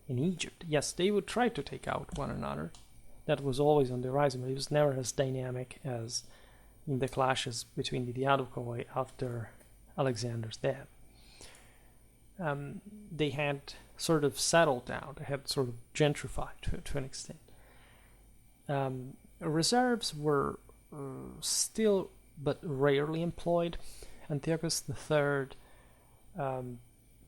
and Egypt. Yes, they would try to take out one another. That was always on the horizon, but it was never as dynamic as in the clashes between the Diadochoi after Alexander's death. They had sort of settled down, they had sort of gentrified to an extent. Reserves were still but rarely employed. Antiochus III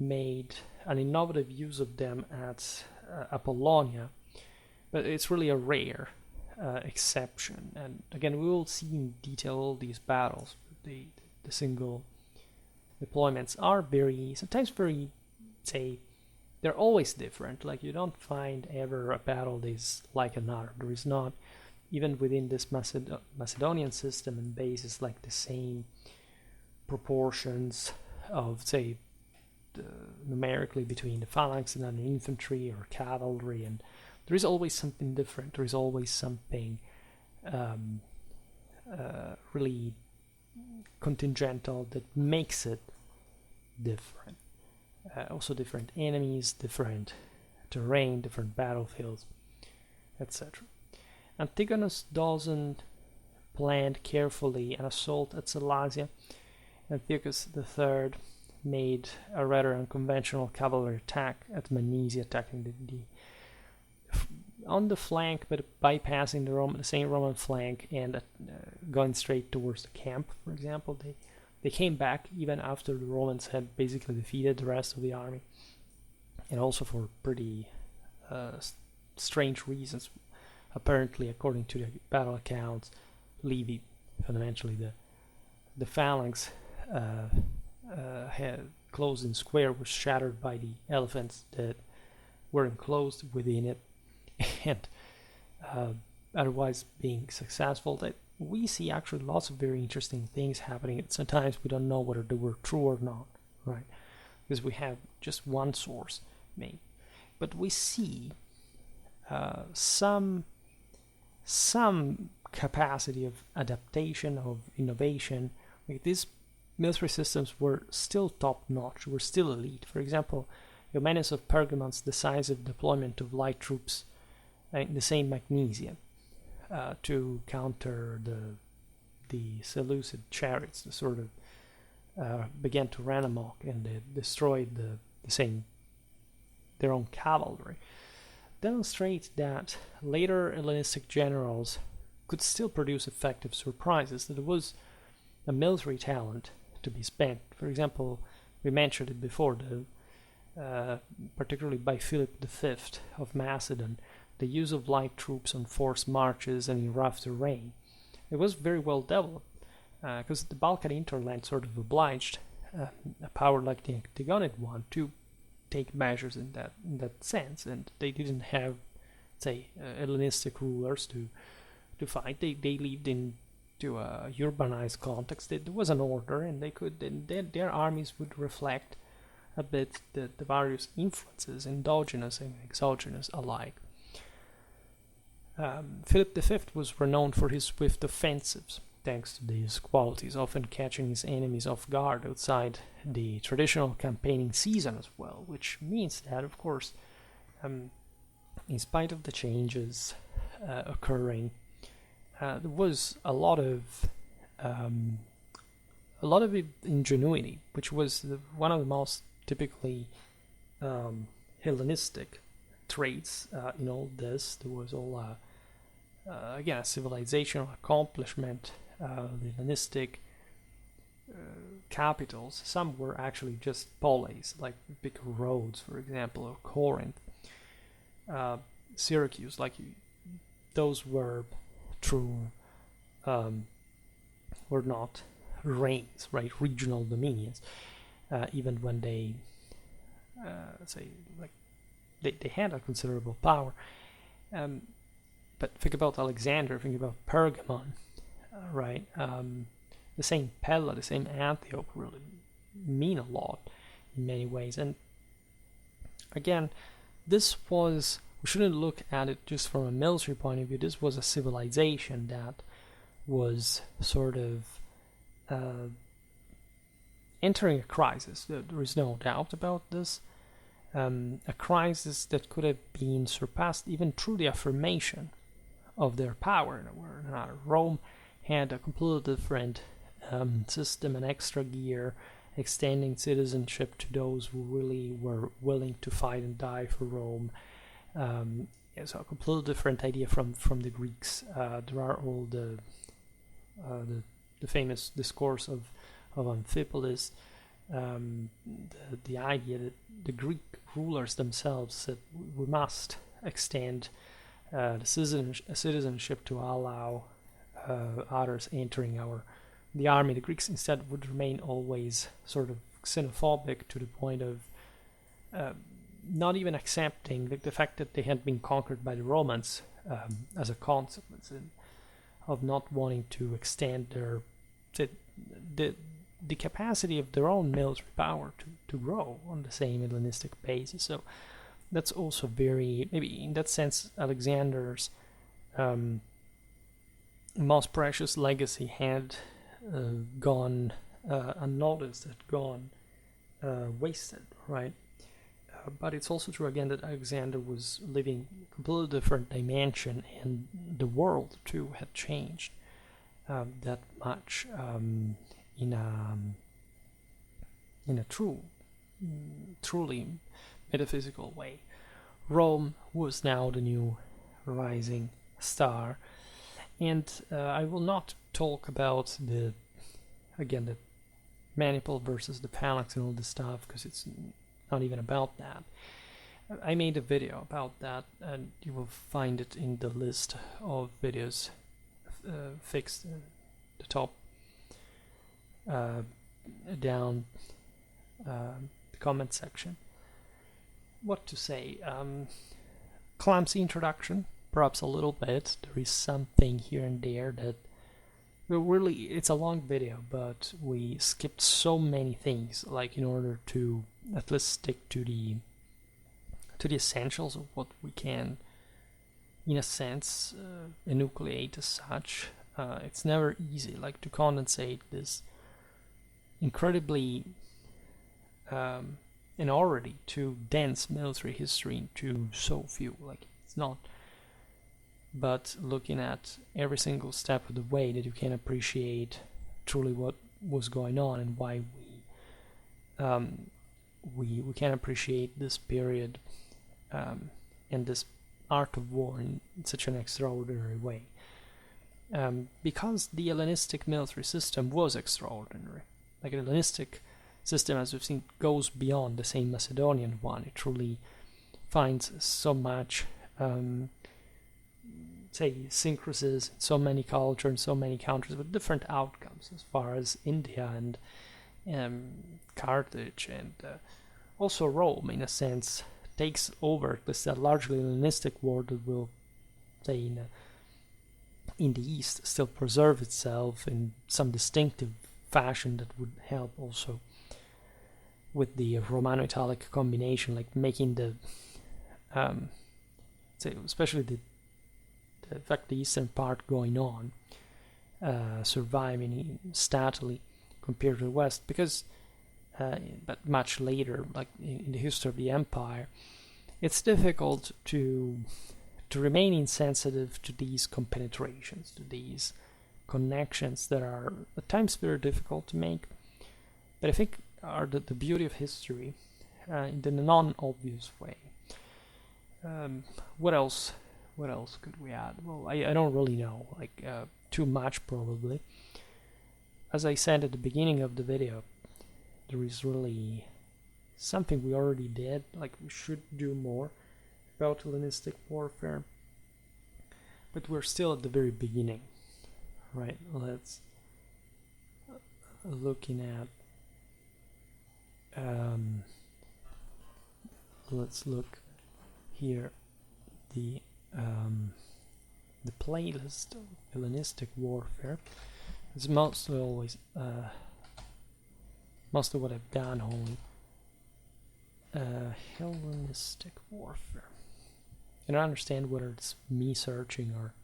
made an innovative use of them at Apollonia, but it's really a rare exception. And again, we will see in detail all these battles. The single deployments are sometimes very, say, they're always different. Like, you don't find ever a battle that is like another. There is not, even within this Macedonian system and bases, like the same proportions of, say, numerically between the phalanx and an infantry or cavalry, and there is always something different. There is always something really contingental that makes it different. Also different enemies, different terrain, different battlefields, etc. Antigonus doesn't plan carefully an assault at Sellasia. Antiochus III made a rather unconventional cavalry attack at Magnesia, attacking on the flank, but bypassing the same Roman flank and going straight towards the camp. For example, they came back even after the Romans had basically defeated the rest of the army, and also for pretty strange reasons. Apparently, according to the battle accounts, Livy, fundamentally the phalanx had closed in square, was shattered by the elephants that were enclosed within it, and otherwise being successful, that we see actually lots of very interesting things happening. And sometimes we don't know whether they were true or not, right? Because we have just one source, maybe. But we see some capacity of adaptation, of innovation. Like these military systems were still top-notch, were still elite. For example, Eumenes of Pergamon's decisive deployment of light troops in the same Magnesia to counter the Seleucid chariots, that sort of began to run amok, and they destroyed their own cavalry, demonstrate that later Hellenistic generals could still produce effective surprises, that there was a military talent to be spent. For example, we mentioned it before, particularly by Philip V of Macedon, the use of light troops on forced marches and in rough terrain. It was very well developed, because the Balkan hinterland sort of obliged a power like the Antigonid one to take measures in that sense, and they didn't have, say, Hellenistic rulers to fight. They lived into a urbanized context. There was an order, and their armies would reflect a bit the various influences, endogenous and exogenous alike. Philip V was renowned for his swift offensives, thanks to these qualities, often catching his enemies off guard outside the traditional campaigning season as well, which means that, of course, in spite of the changes occurring, there was a lot of ingenuity, which was one of the most typically Hellenistic traits in all this. There was all again a civilizational accomplishment. The Hellenistic capitals, some were actually just polis, like big Rhodes, for example, or Corinth, Syracuse. Like those were true, were not reigns, right? Regional dominions, even when they say like they had a considerable power. But think about Alexander, think about Pergamon, right? The same Pella, the same Antioch really mean a lot in many ways. And again, this was, we shouldn't look at it just from a military point of view. This was a civilization that was sort of entering a crisis. There is no doubt about this. A crisis that could have been surpassed even through the affirmation of their power in a word or another. Rome had a completely different system, an extra gear, extending citizenship to those who really were willing to fight and die for Rome. So a completely different idea from the Greeks. There are all the famous discourse of Amphipolis. The idea that the Greek rulers themselves said we must extend the citizenship to allow others entering the army. The Greeks instead would remain always sort of xenophobic to the point of not even accepting the fact that they had been conquered by the Romans as a consequence, and of not wanting to extend the capacity of their own military power to grow on the same Hellenistic basis. So that's also very, maybe in that sense, Alexander's most precious legacy had gone unnoticed, had gone wasted, right? But it's also true again that Alexander was living a completely different dimension, and the world too had changed that much in a truly metaphysical way. Rome was now the new rising star, and I will not talk about the maniple versus the phalanx and all this stuff, because it's not even about that. I made a video about that, and you will find it in the list of videos fixed the top down the comment section. What to say? Clumsy introduction, perhaps a little bit. There is something here and there that really, it's a long video, but we skipped so many things, like in order to at least stick to the essentials of what we can, in a sense, enucleate as such. It's never easy, like, to condensate this incredibly and already too dense military history into so few. Like, it's not. But looking at every single step of the way, that you can appreciate truly what was going on and why we can appreciate this period and this art of war in such an extraordinary way. Because the Hellenistic military system was extraordinary. Like, the Hellenistic system, as we've seen, goes beyond the same Macedonian one. It truly finds so much syncresis in so many cultures and so many countries with different outcomes, as far as India and Carthage and also Rome, in a sense, takes over this largely Hellenistic war that will, say, in the East, still preserve itself in some distinctive fashion that would help also with the Romano-Italic combination, like making the especially the eastern part going on, surviving steadily compared to the West, because but much later, like in the history of the empire, it's difficult to remain insensitive to these compenetrations, to these connections that are at times very difficult to make, but I think are the beauty of history in the non-obvious way. What else could we add? Well, I don't really know, like too much probably. As I said at the beginning of the video, there is really something we already did, like we should do more about Hellenistic warfare, but we're still at the very beginning, right? Let's looking at let's look here the playlist of Hellenistic warfare. It's mostly always most of what I've done only Hellenistic warfare. I don't understand whether it's me searching or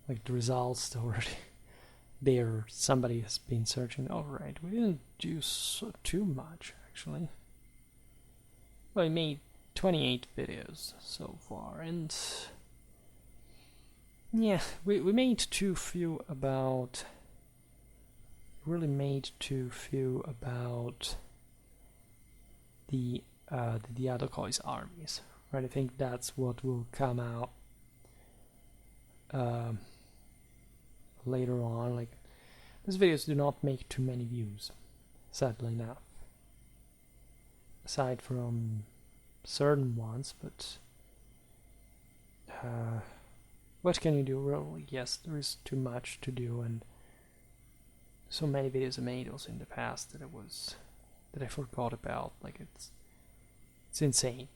like the results already there. Somebody has been searching. Alright, we didn't do too much actually. Well, I made 28 videos so far, and yeah, we made too few about the Diadochois armies, right? I think that's what will come out later on. Like, these videos do not make too many views, sadly enough, aside from certain ones, but what can you do, really? Yes, there is too much to do, and so many videos I made also in the past that I forgot about. Like, it's insane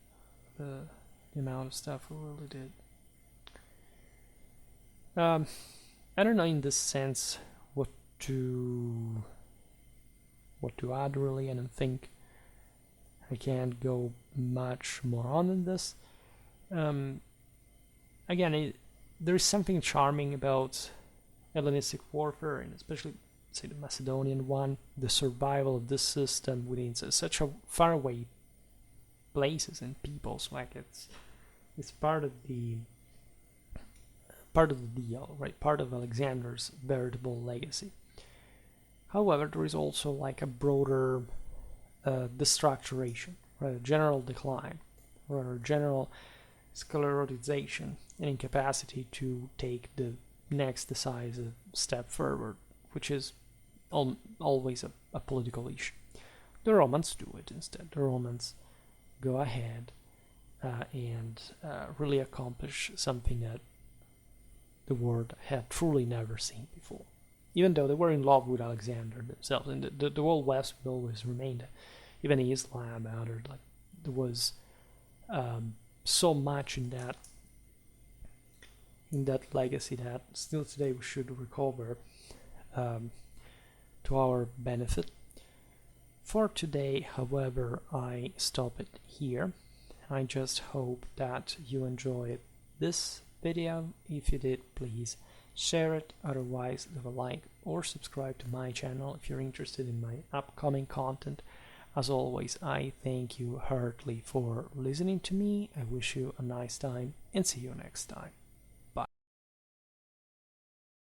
the amount of stuff we really did. I don't know in this sense what to add really. I don't think I can't go much more on in this. Again, there is something charming about Hellenistic warfare, and especially, say, the Macedonian one, the survival of this system within such a faraway places and peoples. Like, it's part of the deal, right? Part of Alexander's veritable legacy. However, there is also like a broader destructuration, right? A general decline, or a general sclerotization and incapacity to take the next decisive step forward, which is always a political issue. The Romans do it instead. The Romans go ahead and really accomplish something that the world had truly never seen before. Even though they were in love with Alexander themselves, and the whole West would always remain, even Islam mattered. Like, there was so much in that in that legacy that still today we should recover to our benefit. For today, however, I stop it here. I just hope that you enjoyed this video. If you did, please share it. Otherwise, leave a like or subscribe to my channel if you're interested in my upcoming content. As always, I thank you heartily for listening to me. I wish you a nice time and see you next time.